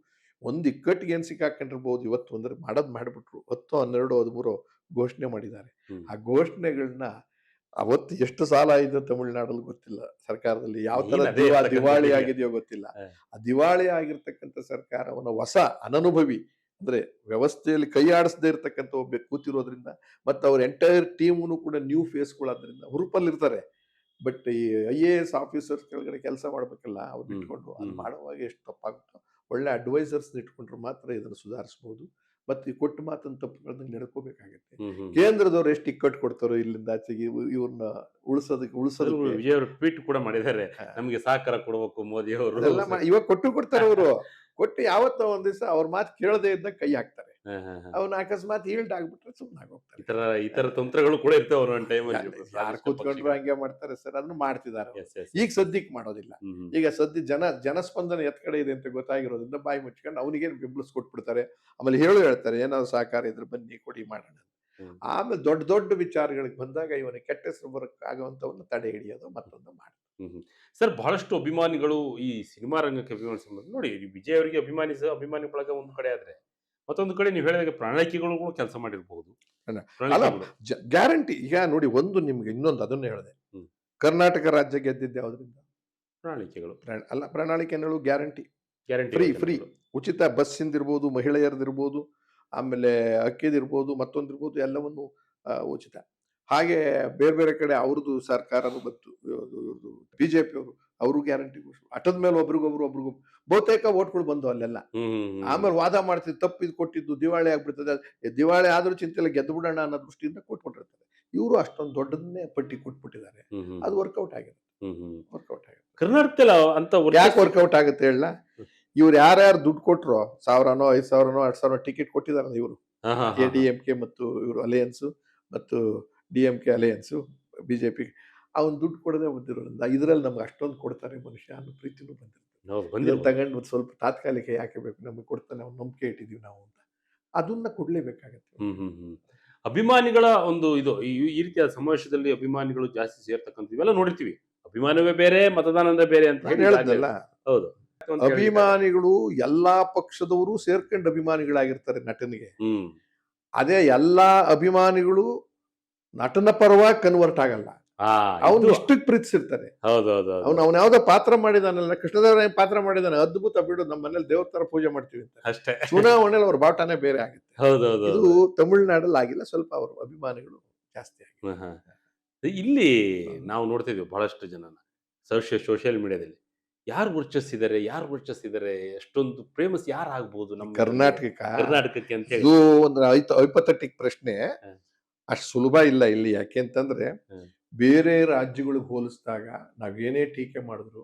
B: ಒಂದು ಇಕ್ಕಟ್ಟಿಗೆ ಏನ್ ಸಿಕ್ಕಾಕೊಂಡಿರ್ಬೋದು ಇವತ್ತು ಅಂದ್ರೆ ಮಾಡಿಬಿಟ್ರು. 10, 12, 13 ಘೋಷಣೆ ಮಾಡಿದ್ದಾರೆ.
A: ಹ್ಮ್.
B: ಆ ಘೋಷಣೆಗಳನ್ನ ಅವತ್ತು ಎಷ್ಟು ಸಾಲ ಆಯಿತು ತಮಿಳುನಾಡಲ್ಲಿ ಗೊತ್ತಿಲ್ಲ, ಸರ್ಕಾರದಲ್ಲಿ ಯಾವ ತರ
A: ನೀನ್ ಅದೇ ಹೇಳ್ತಕ್ಕಂಥದ್ದು
B: ದಿವಾಳಿ
A: ಈಗ.
B: ಆಗಿದೆಯೋ ಗೊತ್ತಿಲ್ಲ.
A: ಹ.
B: ಆ ದಿವಾಳಿ ಆಗಿರ್ತಕ್ಕಂಥ ಸರ್ಕಾರವನ್ನ ಹೊಸ ಅನನುಭವಿ ಅಂದ್ರೆ ವ್ಯವಸ್ಥೆಯಲ್ಲಿ ಕೈ ಆಡಿಸದೇ ಇರ್ತಕ್ಕಂಥ ಒಬ್ಬ ಕೂತಿರೋದ್ರಿಂದ, ಮತ್ತೆ ಅವ್ರ ಎಂಟೈರ್ ಟೀಮ್ನು ಕೂಡ ನ್ಯೂ ಫೇಸ್ಗಳಾದ್ರಿಂದ ಹುರುಪಲ್ಲಿರ್ತಾರೆ. ಬಟ್ ಈ IAS ಆಫೀಸರ್ಸ್ ಕೆಳಗಡೆ ಕೆಲಸ ಮಾಡ್ಬೇಕಲ್ಲ, ಅವ್ರನ್ನ
A: ಹ್ಮ್.
B: ಇಟ್ಕೊಂಡು ಅದು
A: ಹ್ಮ್.
B: ಮಾಡುವಾಗ ಎಷ್ಟು ತಪ್ಪಾಗುತ್ತೋ. ಒಳ್ಳೆ ಅಡ್ವೈಸರ್ಸ್ ಇಟ್ಕೊಂಡ್ರೆ ಮಾತ್ರ ಇದನ್ನು ಸುಧಾರಿಸಬಹುದು. ಮತ್ತೆ ಈ ಕೊಟ್ಟು ಮಾತನ್ನ ತಪ್ಪುಗಳನ್ನ ನಡ್ಕೋಬೇಕಾಗತ್ತೆ.
A: ಹ್ಮ್ ಹ್ಮ್
B: ಕೇಂದ್ರದವ್ರು ಎಷ್ಟು ಇಕ್ಕಟ್ಟು ಕೊಡ್ತಾರೋ ಇಲ್ಲಿಂದ ಆಚೆಗೆ ಇವ್ರನ್ನ ಉಳಿಸೋದಕ್ಕೆ
A: ಅದ್ರಲ್ಲೂ ವಿಜಯ್ ಅವರು ಟ್ವೀಟ್ ಕೂಡ ಮಾಡಿದ್ದಾರೆ, ನಮಗೆ ಸಹಕಾರ ಕೊಡಬೇಕು ಮೋದಿ ಅವರು.
B: ಅದೆಲ್ಲ ಇವಾಗ ಕೊಡ್ತಾರೆ ಅವರು. ಕೊಟ್ಟು ಯಾವತ್ತೋ ಒಂದ್ ದಿವಸ ಅವ್ರ ಮಾತು ಕೇಳದೇ ಇದ್ದಾಗ ಕೈ ಹಾಕ್ತಾರೆ. ಅವನ ಅಕಸ್ಮಾತ್ ಈಲ್ಡ್ ಆಗ್ಬಿಟ್ರೆ ಸುಮ್ಮನೆ ಹೋಗ್ತಾರೆ.
A: ಈ ತರ ತಂತ್ರಗಳು ಕೂಡ ಇರ್ತವೆ ಅವ್ರ ಟೈಮ್
B: ಯಾರು ಕೂತ್ಕೊಂಡ್ರು ಹಂಗೆ ಮಾಡ್ತಾರೆ ಸರ್, ಅದನ್ನ ಮಾಡ್ತಿದ್ದಾರೆ ಅವ್ರು. ಈಗ ಸದ್ಯಕ್ಕೆ ಮಾಡೋದಿಲ್ಲ. ಈಗ ಜನಸ್ಪಂದನೆ ಎತ್ ಕಡೆ ಇದೆ ಅಂತ ಗೊತ್ತಾಗಿರೋದ್ರಿಂದ ಬಾಯಿ ಮುಚ್ಕೊಂಡು ಅವನಿಗೆ ಬೆಂಬಲಿಸ್ಕೊಟ್ಬಿಡ್ತಾರೆ. ಆಮೇಲೆ ಹೇಳ್ತಾರೆ ಏನಾದ್ರು ಸಹಕಾರ ಇದ್ರೆ ಬನ್ನಿ ಕೊಡಿ ಮಾಡೋಣ. ಆಮೇಲೆ ದೊಡ್ಡ ದೊಡ್ಡ ವಿಚಾರಗಳಿಗೆ ಬಂದಾಗ ಇವನಿಗೆ ಕೆಟ್ಟ ಹೆಸರು ಬರಕ್ಕಾಗುವಂತವನ್ನ ತಡೆ ಹಿಡಿಯೋದು ಮತ್ತೊಂದು ಮಾಡಿ.
A: ಸರ್, ಬಹಳಷ್ಟು ಅಭಿಮಾನಿಗಳು ಈ ಸಿನಿಮಾ ರಂಗಕ್ಕೆ ಅಭಿಮಾನಿಸ ನೋಡಿ, ವಿಜಯ್ ಅವರಿಗೆ ಅಭಿಮಾನಿ ಬಳಗ ಒಂದು ಕಡೆ ಆದ್ರೆ, ಮತ್ತೊಂದು ಕಡೆ ನೀವು ಹೇಳಿದಾಗ ಪ್ರಣಾಳಿಕೆಗಳು ಕೂಡ ಕೆಲಸ ಮಾಡಿರಬಹುದು.
B: ಗ್ಯಾರಂಟಿ ಈಗ ನೋಡಿ, ಒಂದು ನಿಮ್ಗೆ ಇನ್ನೊಂದು ಅದನ್ನ ಹೇಳಿದೆ, ಕರ್ನಾಟಕ ರಾಜ್ಯ ಗೆದ್ದಿದ್ದೆ ಯಾವ್ದ್ರಿಂದ?
A: ಪ್ರಣಾಳಿಕೆಗಳು
B: ಅಲ್ಲ, ಪ್ರಣಾಳಿಕೆಗಳು ಗ್ಯಾರಂಟಿ
A: ಗ್ಯಾರಂಟಿ
B: ಫ್ರೀ ಉಚಿತ ಬಸ್ಸಿಂದಿರ್ಬೋದು, ಮಹಿಳೆಯರದಿರ್ಬೋದು, ಆಮೇಲೆ ಅಕ್ಕಿದಿರ್ಬೋದು, ಮತ್ತೊಂದಿರ್ಬೋದು, ಎಲ್ಲವನ್ನು ಉಚಿತ. ಹಾಗೆ ಬೇರೆ ಬೇರೆ ಕಡೆ ಅವ್ರದ್ದು ಸರ್ಕಾರನು ಬಂತು, ಬಿಜೆಪಿ ಅವರು ಗ್ಯಾರಂಟಿ ಅಟದ ಮೇಲೆ ಒಬ್ರಿಗೊಬ್ರು ಬಹುತೇಕ ಓಟ್ಗಳು ಬಂದು ಅಲ್ಲೆಲ್ಲ. ಆಮೇಲೆ ವಾದ ಮಾಡ್ತಿದ್ದು ತಪ್ಪು ಇದು ಕೊಟ್ಟಿದ್ದು ದಿವಾಳಿ ಆಗ್ಬಿಡ್ತದೆ, ದಿವಾಳಿ ಆದ್ರೂ ಚಿಂತೆಲ್ಲ ಗೆದ್ದು ಬಿಡೋಣ ಅನ್ನೋ ದೃಷ್ಟಿಯಿಂದ ಕೊಟ್ಬಿಟ್ಟಿರ್ತಾರೆ. ಇವರು ಅಷ್ಟೊಂದು ದೊಡ್ಡದನ್ನೇ ಪಟ್ಟಿ ಕೊಟ್ಬಿಟ್ಟಿದ್ದಾರೆ. ಅದು ವರ್ಕೌಟ್ ಆಗಿದೆ.
A: ಕರ್ನಾಟಕದಲ್ಲಿ ಅಂತ
B: ಯಾಕೆ ವರ್ಕೌಟ್ ಆಗುತ್ತೆ ಹೇಳ? ಇವ್ರು ಯಾರ್ಯಾರು ದುಡ್ಡು ಕೊಟ್ರು, 1000ನೋ 5000ನೋ 2000 ಟಿಕೆಟ್ ಕೊಟ್ಟಿದಾರಲ್ಲ ಇವರು, ADMK ಮತ್ತು ಇವರು ಅಲಯನ್ಸ್ ಮತ್ತು DMK ಅಲಯನ್ಸ್ ಬಿಜೆಪಿ, ಅವನ್ ದುಡ್ಡು ಕೊಡದೆ ಬಂದಿರೋದ್ರಿಂದ ಇದ್ರಲ್ಲಿ ನಮ್ಗೆ ಅಷ್ಟೊಂದು ಕೊಡ್ತಾರೆ ಮನುಷ್ಯ ಅನ್ನೋ ಪ್ರೀತಿನೂ ಬಂದಿರ್ತದೆ.
A: ಹೌದು,
B: ಇದನ್ನ
A: ಬಂದಿರ್ಬೋದು.
B: ತಗೊಂಡು ಒಂದು ಸ್ವಲ್ಪ ತಾತ್ಕಾಲಿಕ ಯಾಕೆ ಬೇಕು, ನಮಗೆ ಕೊಡ್ತಾನೆ ಅವ್ನು ನಂಬಿಕೆ ಇಟ್ಟಿದೀವಿ ನಾವು ಅಂತ, ಅದನ್ನ ಕೊಡ್ಲೇಬೇಕಾಗತ್ತೆ.
A: ಹ್ಮ್ ಹ್ಮ್ ಹ್ಮ್. ಅಭಿಮಾನಿಗಳ ಒಂದು ಇದು ಈ ರೀತಿಯ ಸಮಾವೇಶದಲ್ಲಿ ಅಭಿಮಾನಿಗಳು ಜಾಸ್ತಿ ಸೇರ್ತಕ್ಕಂಥ ಇವೆಲ್ಲ ನೋಡಿರ್ತೀವಿ. ಅಭಿಮಾನವೇ ಬೇರೆ, ಮತದಾನ ಅಂದ್ರೆ ಬೇರೆ ಅಂತ
B: ನಾನು
A: ಹೇಳಿ ಈಗಾಗ್ಲೇ
B: ಹೇಳದ್ನಲ್ಲ,
A: ಹೌದು ಅಂತ ಹೇಳಲಿಕ್ಕಾಗಲ್ಲ.
B: ಅಭಿಮಾನಿಗಳು ಎಲ್ಲಾ ಪಕ್ಷದವರು ಸೇರ್ಕೊಂಡು ಅಭಿಮಾನಿಗಳಾಗಿರ್ತಾರೆ ನಟನಿಗೆ.
A: ಹ್ಮ್
B: ಅದೇ ಎಲ್ಲಾ ಅಭಿಮಾನಿಗಳು ನಟನ ಪರವಾಗಿ ಕನ್ವರ್ಟ್ ಆಗಲ್ಲ.
A: ಹಾ
B: ಅವ್ನು
A: ಇದು
B: ಇಷ್ಟಕ್ಕೆ ಪ್ರೀತಿಸಿರ್ತಾರೆ.
A: ಹೌದು ಹೌದು ಹೌದು
B: ಅವ್ನು ಯಾವ್ದೋ ಪಾತ್ರ ಮಾಡಿದಾನಲ್ಲ, ಕೃಷ್ಣದೇವರಾಯ ಪಾತ್ರ ಮಾಡಿದಾನೆ, ಅದ್ಭುತ ಬಿಡು, ನಮ್ಮ ಮನೇಲಿ ದೇವ್ರ ತರ ಪೂಜೆ ಮಾಡ್ತೀವಿ ಅಂತ.
A: ಅಷ್ಟೇ.
B: ಚುನಾವಣೆಯಲ್ಲಿ ಅವ್ರ ಬಾಟನೇ ಬೇರೆ ಆಗುತ್ತೆ.
A: ಹೌದು ಹೌದು
B: ಇದು
A: ಹೌದು.
B: ತಮಿಳುನಾಡಲ್ಲಿ ಆಗಿಲ್ಲ, ಸ್ವಲ್ಪ ಅವರು ಅಭಿಮಾನಿಗಳು ಜಾಸ್ತಿ ಆಗಿದೆ.
A: ಹಾ, ಹಾ. ಇಲ್ಲಿ ನಾವು ನೋಡ್ತಿದ್ವಿ ಬಹಳಷ್ಟು ಜನನ ಸೋಷಿಯಲ್ ಮೀಡಿಯಾದಲ್ಲಿ ಯಾರು ವರ್ಚಸ್ಸಿದ್ದಾರೆ, ಯಾರು ವರ್ಚಸ್ಸಿದ್ದಾರೆ, ಎಷ್ಟೊಂದು ಫೇಮಸ್ ಯಾರು ಆಗ್ಬೋದು ನಮ್ಮ ಕರ್ನಾಟಕಕ್ಕೆ ಅಂತ ಹೇಳಿ.
B: ಇದು ಒಂದು ಹೈಪಥೆಟಿಕ್ ಪ್ರಶ್ನೆ,
A: ಹ.
B: ಅಷ್ಟು ಸುಲಭ ಇಲ್ಲ ಇಲ್ಲಿ. ಯಾಕೆಂತಂದ್ರೆ
A: ಹ.
B: ಬೇರೆ ರಾಜ್ಯಗಳಿಗೆ ಹೋಲಿಸಿದಾಗ ನಾವೇನೇ ಟೀಕೆ ಮಾಡಿದ್ರು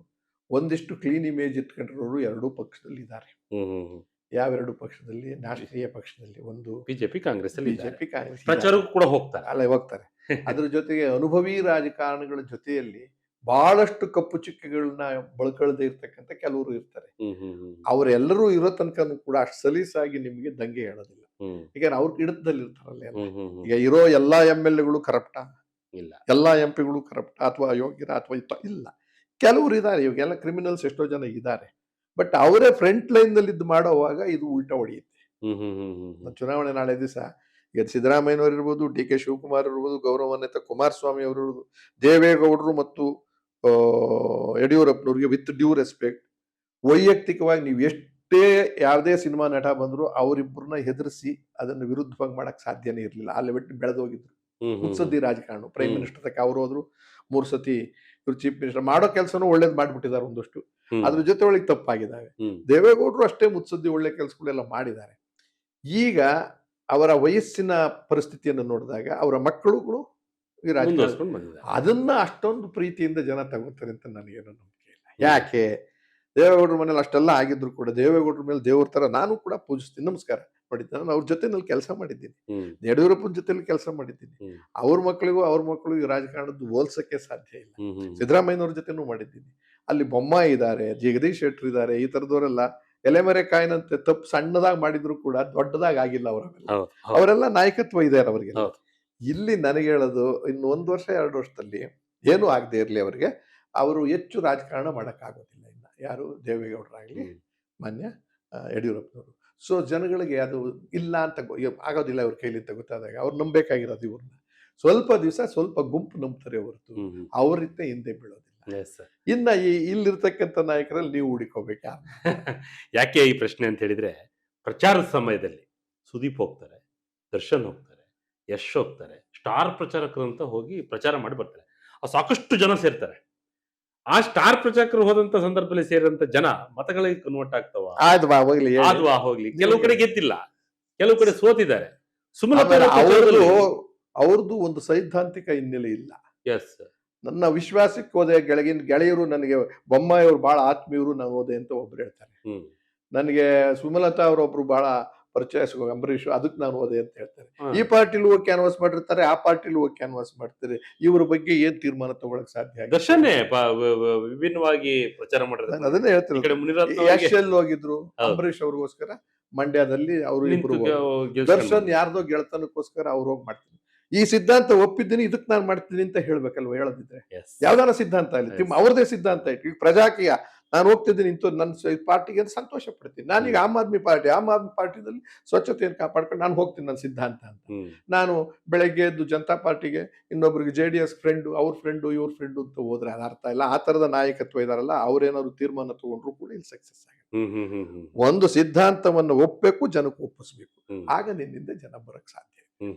B: ಒಂದಿಷ್ಟು ಕ್ಲೀನ್ ಇಮೇಜ್ ಇಟ್ಕೊಂಡಿರೋರು ಎರಡೂ ಪಕ್ಷದಲ್ಲಿ ಇದ್ದಾರೆ.
A: ಹ್ಮ್ ಹ್ಮ್ ಹ್ಮ್.
B: ಯಾವೆರಡು ಪಕ್ಷದಲ್ಲಿ? ರಾಷ್ಟ್ರೀಯ ಪಕ್ಷದಲ್ಲಿ ಒಂದು
A: ಬಿಜೆಪಿ ಕಾಂಗ್ರೆಸ್ ಅಲ್ಲಿ ಇದ್ದಾರೆ.
B: ಬಿಜೆಪಿ, ಕಾಂಗ್ರೆಸ್
A: ಪ್ರಚಾರಕ್ಕೂ ಕೂಡ ಹೋಗ್ತಾರೆ.
B: ಅಲ್ಲ ಹೋಗ್ತಾರೆ. ಅದ್ರ ಜೊತೆಗೆ ಅನುಭವಿ ರಾಜಕಾರಣಿಗಳ ಜೊತೆಯಲ್ಲಿ ಬಹಳಷ್ಟು ಕಪ್ಪು ಚುಕ್ಕೆಗಳನ್ನ ಬಳ್ಕೊಳ್ದೇ ಇರ್ತಕ್ಕಂಥ ಕೆಲವರು ಇರ್ತಾರೆ.
A: ಹ್ಮ್ ಹ್ಮ್ ಹ್ಮ್
B: ಅವರೆಲ್ಲರೂ ಇರೋ ತನಕನೂ ಕೂಡ ಅಷ್ಟು ಸಲೀಸಾಗಿ ನಿಮಗೆ ದಂಗೆ ಹೇಳೋದಿಲ್ಲ.
A: ಹ್ಮ್
B: ಈಗ ಅವ್ರ ಹಿಡಿತದಲ್ಲಿ ಇರ್ತಾರಲ್ಲ ಎಲ್ಲ.
A: ಹ್ಮ್ ಹ್ಮ್ ಹ್ಮ್.
B: ಈಗ ಇರೋ ಎಲ್ಲಾ MLA ಗಳು ಕರಪ್ಟ,
A: ಇಲ್ಲ.
B: ಎಲ್ಲಾ MP ಗಳು ಕರಪ್ಟ ಅಥವಾ ಅಯೋಗ್ಯರ ಅಥವಾ ಇಲ್ಲ. ಕೆಲವರು ಇದ್ದಾರೆ, ಇವಾಗೆಲ್ಲ ಕ್ರಿಮಿನಲ್ಸ್ ಎಷ್ಟೋ ಜನ ಇದ್ದಾರೆ. ಬಟ್ ಅವರೇ ಫ್ರಂಟ್ ಲೈನ್ ನಲ್ಲಿ ಇದ್ದು ಮಾಡೋವಾಗ ಇದು ಉಲ್ಟಾ ಹೊಡೆಯುತ್ತೆ.
A: ಹ್ಮ್ ಹ್ಮ್ ಹ್ಮ್ ಹ್ಮ್ ಹ್ಮ್.
B: ಚುನಾವಣೆ ನಾಳೆ ದಿವಸ ಈಗ ಸಿದ್ದರಾಮಯ್ಯನವರು ಇರ್ಬೋದು, DK ಶಿವಕುಮಾರ್ ಇರ್ಬೋದು, ಗೌರವಾನ್ವಿತ ಕುಮಾರಸ್ವಾಮಿ ಅವರು ಇರ್ಬೋದು, ದೇವೇಗೌಡರು ಮತ್ತು ಯಡಿಯೂರಪ್ಪನವ್ರಿಗೆ ವಿತ್ ಡ್ಯೂ ರೆಸ್ಪೆಕ್ಟ್, ವೈಯಕ್ತಿಕವಾಗಿ ನೀವು ಎಷ್ಟೇ ಯಾವುದೇ ಸಿನಿಮಾ ನಟ ಬಂದ್ರು ಅವರಿಬ್ಬರನ್ನ ಹೆದರಿಸಿ ಅದನ್ನ ವಿರುದ್ಧವಾಗಿ ಮಾಡಕ್ ಸಾಧ್ಯನೇ ಇರಲಿಲ್ಲ. ಅಲ್ಲಿ ಬಿಟ್ಟು ಬೆಳೆದೋಗಿದ್ರು.
A: ಹ್ಮ್ ಹ್ಮ್ ಹ್ಮ್.
B: ಮುತ್ಸದ್ದಿ ರಾಜಕಾರಣ. ಪ್ರೈಮ್ ಮಿನಿಸ್ಟರ್ ತಕ್ಕ ಅವ್ರು ಹೋದ್ರು, 3 ಸತಿ ಇವ್ರು ಚೀಫ್ ಮಿನಿಸ್ಟರ್. ಮಾಡೋ ಕೆಲಸನೂ ಒಳ್ಳೇದು ಮಾಡ್ಬಿಟ್ಟಿದ್ದಾರೆ ಒಂದಷ್ಟು,
A: ಹ್ಮ್.
B: ಅದ್ರ ಜೊತೆ ಒಳಗೆ ತಪ್ಪಾಗಿದ್ದಾವೆ.
A: ಹ್ಮ್.
B: ದೇವೇಗೌಡರು ಅಷ್ಟೇ ಮುತ್ಸದ್ದಿ ಒಳ್ಳೆ ಕೆಲಸಗಳೆಲ್ಲ ಮಾಡಿದ್ದಾರೆ. ಈಗ ಅವರ ವಯಸ್ಸಿನ ಪರಿಸ್ಥಿತಿಯನ್ನು ನೋಡಿದಾಗ ಅವರ ಮಕ್ಕಳುಗಳು ಈ ರಾಜಕಾರಣ
A: ಮುಂದುವರ್ಸ್ಕೊಂಡು ಬಂದಿದ್ದಾರೆ.
B: ಅದನ್ನ ಅಷ್ಟೊಂದು ಪ್ರೀತಿಯಿಂದ ಜನ ತಗೋತಾರೆ ಅಂತ ನನಗೇನು ನಂಬಿಕೆ ಇಲ್ಲ. ಯಾಕೆ? ದೇವೇಗೌಡರ ಮನೇಲಿ ಅಷ್ಟೆಲ್ಲ ಆಗಿದ್ರು ಕೂಡ ದೇವೇಗೌಡರ ಮೇಲೆ ದೇವ್ರ ತರ ನಾನು ಕೂಡ ಪೂಜಿಸ್ತೀನಿ, ನಮಸ್ಕಾರ ಮಾಡಿದ್ದೆ. ನಾನು ಅವ್ರ ಜೊತೆನಲ್ಲಿ ಕೆಲಸ ಮಾಡಿದ್ದೀನಿ,
A: ಹ್ಮ್
B: ಯಡಿಯೂರಪ್ಪನ ಜೊತೆಲಿ ಕೆಲಸ ಮಾಡಿದ್ದೀನಿ.
A: ಹ್ಮ್.
B: ಅವ್ರ ಮಕ್ಕಳಿಗೂ ಈ ರಾಜಕಾರಣದ್ದು ಹೋಲ್ಸಕ್ಕೆ ಸಾಧ್ಯ ಇಲ್ಲ.
A: ಹ್ಮ್ ಹ್ಮ್.
B: ಸಿದ್ದರಾಮಯ್ಯನವ್ರ ಜೊತೆನೂ ಮಾಡಿದ್ದೀನಿ. ಅಲ್ಲಿ ಬೊಮ್ಮಾಯಿ ಇದ್ದಾರೆ, ಜಗದೀಶ್ ಶೆಟ್ಟರ್ ಇದ್ದಾರೆ, ಈ ತರದವರೆಲ್ಲ ಎಲೆಮರೆ ಕಾಯಿನಂತೆ ತಪ್ಪು ಸಣ್ಣದಾಗಿ ಮಾಡಿದ್ರು ಕೂಡ ದೊಡ್ಡದಾಗಿ ಆಗಿಲ್ಲ ಅವರೆಲ್ಲ.
A: ಹೌದು ಹೌದು
B: ಅವರೆಲ್ಲ ನಾಯಕತ್ವ ಇದೆ ಅವರಿಗೆ.
A: ಹೌದು.
B: ಇಲ್ಲಿ ನನಗೆ ಹೇಳೋದು, ಇನ್ನು 1 ವರ್ಷ 2 ವರ್ಷದಲ್ಲಿ ಏನೂ ಆಗದೆ ಇರಲಿ ಅವರಿಗೆ, ಅವರು ಹೆಚ್ಚು ರಾಜಕಾರಣ ಮಾಡೋಕ್ಕಾಗೋದಿಲ್ಲ ಇನ್ನು. ಯಾರು? ದೇವೇಗೌಡರಾಗ್ಲಿ,
A: ಹ್ಮ್.
B: ಮಾನ್ಯ ಯಡಿಯೂರಪ್ಪನವರು. ಸೊ ಜನಗಳಿಗೆ ಅದು ಇಲ್ಲ ಅಂತ ಆಗೋದಿಲ್ಲ ಅವ್ರ ಕೈಲಿ ಅಂತ ಗೊತ್ತಾದಾಗ ಅವ್ರು ನಂಬೇಕಾಗಿರೋದು ಇವ್ರನ್ನ. ಸ್ವಲ್ಪ ದಿವಸ ಸ್ವಲ್ಪ ಗುಂಪು ನಂಬ್ತಾರೆ ಹೊರತು
A: ಹ್ಮ್ ಹ್ಮ್.
B: ಅವರಿಂದ ಹಿಂದೆ ಬೀಳೋದಿಲ್ಲ.
A: Yes, sir.
B: ಇನ್ನ ಇಲ್ಲಿರ್ತಕ್ಕಂಥ ನಾಯಕರಲ್ಲಿ ನೀವು ಹುಡುಕೋಬೇಕು ಯಾರು?
A: ಯಾಕೆ ಈ ಪ್ರಶ್ನೆ ಅಂತ ಹೇಳಿದ್ರೆ, ಪ್ರಚಾರದ ಸಮಯದಲ್ಲಿ ಸುದೀಪ್ ಹೋಗ್ತಾರೆ, ದರ್ಶನ್ ಹೋಗ್ತಾರೆ, ಯಶ್ ಹೋಗ್ತಾರೆ, ಸ್ಟಾರ್ ಪ್ರಚಾರಕರು ಅಂತ ಹೋಗಿ ಪ್ರಚಾರ ಮಾಡಿ ಬರ್ತಾರೆ. ಸಾಕಷ್ಟು ಜನ ಸೇರ್ತಾರೆ. ಆ ಸ್ಟಾರ್ ಪ್ರಚಾರಕರು ಹೋದಂತ ಸಂದರ್ಭದಲ್ಲಿ ಸೇರಿದಂತ ಜನ ಮತಗಳಿಗೆ ಕನ್ವರ್ಟ್ ಆಗ್ತಾವ,
B: ಆಯ್ತು ಬಾ ಹೋಗ್ಲಿ ಹೇಳಿ.
A: ಆದ್ವಾ ಹೋಗ್ಲಿ. ಕೆಲವು ಕಡೆ ಗೆದ್ದಿಲ್ಲ, ಕೆಲವು ಕಡೆ ಸೋತಿದ್ದಾರೆ.
B: ಆಮೇಲೆ ಅವ್ರದ್ದು ಒಂದು ಸೈದ್ಧಾಂತಿಕ ಹಿನ್ನೆಲೆ ಇಲ್ಲ.
A: ಎಸ್,
B: ನನ್ನ ವಿಶ್ವಾಸಕ್ಕೆ ಹೋದೆ, ಗೆಳೆಯರು ನನಗೆ ಬೊಮ್ಮಾಯಿ ಅವ್ರು ಬಹಳ ಆತ್ಮೀಯರು, ನಾನು ಹೋದೆ ಅಂತ ಒಬ್ರು ಹೇಳ್ತಾರೆ.
A: ಹ್ಮ್
B: ನನಗೆ ಸುಮಲತಾ ಅವರೊಬ್ರು ಬಹಳ ಪರಿಚಯ, ಅಂಬರೀಷ್, ಅದಕ್ಕೆ ನಾನು ಹೋದೆ ಅಂತ ಹೇಳ್ತಾರೆ.
A: ಹಾ.
B: ಈ ಪಾರ್ಟಿಲಿ ಹೋಗಿ ಕ್ಯಾನ್ವಾಸ್ ಮಾಡಿರ್ತಾರೆ, ಆ ಪಾರ್ಟಿಲಿ ಹೋಗಿ ಕ್ಯಾನ್ವಾಸ್ ಮಾಡ್ತಾರೆ. ಇವ್ರ ಬಗ್ಗೆ ಏನ್ ತೀರ್ಮಾನ ತಗೊಳಕ್ ಸಾಧ್ಯ ಆಗಿಲ್ಲ.
A: ದರ್ಶನ್ ವಿಭಿನ್ನವಾಗಿ ಪ್ರಚಾರ ಮಾಡಿದ್ರೆ
B: ನಾನು ಅದನ್ನೇ ಹೇಳ್ತಿರೋದು. ಯಶ್ ಹೋಗಿದ್ರು
A: ಹೌದು.
B: ಅಂಬರೀಷ್ ಅವ್ರಿಗೋಸ್ಕರ ಮಂಡ್ಯದಲ್ಲಿ ಅವರು ಇಬ್ರು ಹೋದ್ರು. ದರ್ಶನ್ ಯಾರ್ದೋ ಗೆಳತನಕ್ಕೋಸ್ಕರ ಅವ್ರು ಹೋಗಿ ಮಾಡ್ತೀನಿ, ಈ ಸಿದ್ಧಾಂತ ಒಪ್ಪಿದ್ದೀನಿ, ಇದಕ್ ನಾನು ಮಾಡ್ತೀನಿ ಅಂತ ಹೇಳ್ಬೇಕಲ್ವ? ಹೇಳದಿದ್ರೆ ಯಾವ್ದಾರ ಸಿದ್ಧಾಂತ ಇಲ್ಲ, ಅವ್ರದೇ ಸಿದ್ಧಾಂತ ಇಟ್ಟು ಈಗ ಪ್ರಜಾಕೀಯ ನಾನು ಹೋಗ್ತಿದ್ದೀನಿ ಇಂತ ನನ್ನ ಪಾರ್ಟಿಗೆ ಅಂತ ಸಂತೋಷ ಪಡ್ತೀನಿ. ನಾನೀಗ ಆಮ್ ಆದ್ಮಿ ಪಾರ್ಟಿದಲ್ಲಿ ಸ್ವಚ್ಛತೆಯನ್ನು ಕಾಪಾಡ್ಕೊಂಡು ನಾನು ಹೋಗ್ತೀನಿ, ನನ್ನ ಸಿದ್ಧಾಂತ ಅಂತ. ನಾನು ಬೆಳಗ್ಗೆ ಎದ್ದು ಜನತಾ ಪಾರ್ಟಿಗೆ, ಇನ್ನೊಬ್ರಿಗೆ JDS ಫ್ರೆಂಡು, ಅವ್ರ ಫ್ರೆಂಡು, ಇವ್ರ ಫ್ರೆಂಡು ಅಂತ ಹೋದ್ರೆ ಅದು ಅರ್ಥ ಇಲ್ಲ. ಆ ತರದ ನಾಯಕತ್ವ ಇದಾರಲ್ಲ, ಅವ್ರೇನಾದ್ರು ತೀರ್ಮಾನ ತಗೊಂಡ್ರು ಕೂಡ ಇಲ್ಲಿ ಸಕ್ಸಸ್ ಆಗುತ್ತೆ. ಒಂದು ಸಿದ್ಧಾಂತವನ್ನು ಒಪ್ಪಬೇಕು, ಜನಕ್ಕೆ ಒಪ್ಪಿಸ್ಬೇಕು, ಆಗ ನಿನ್ನಿಂದ ಜನ ಬರಕ್ ಸಾಧ್ಯ.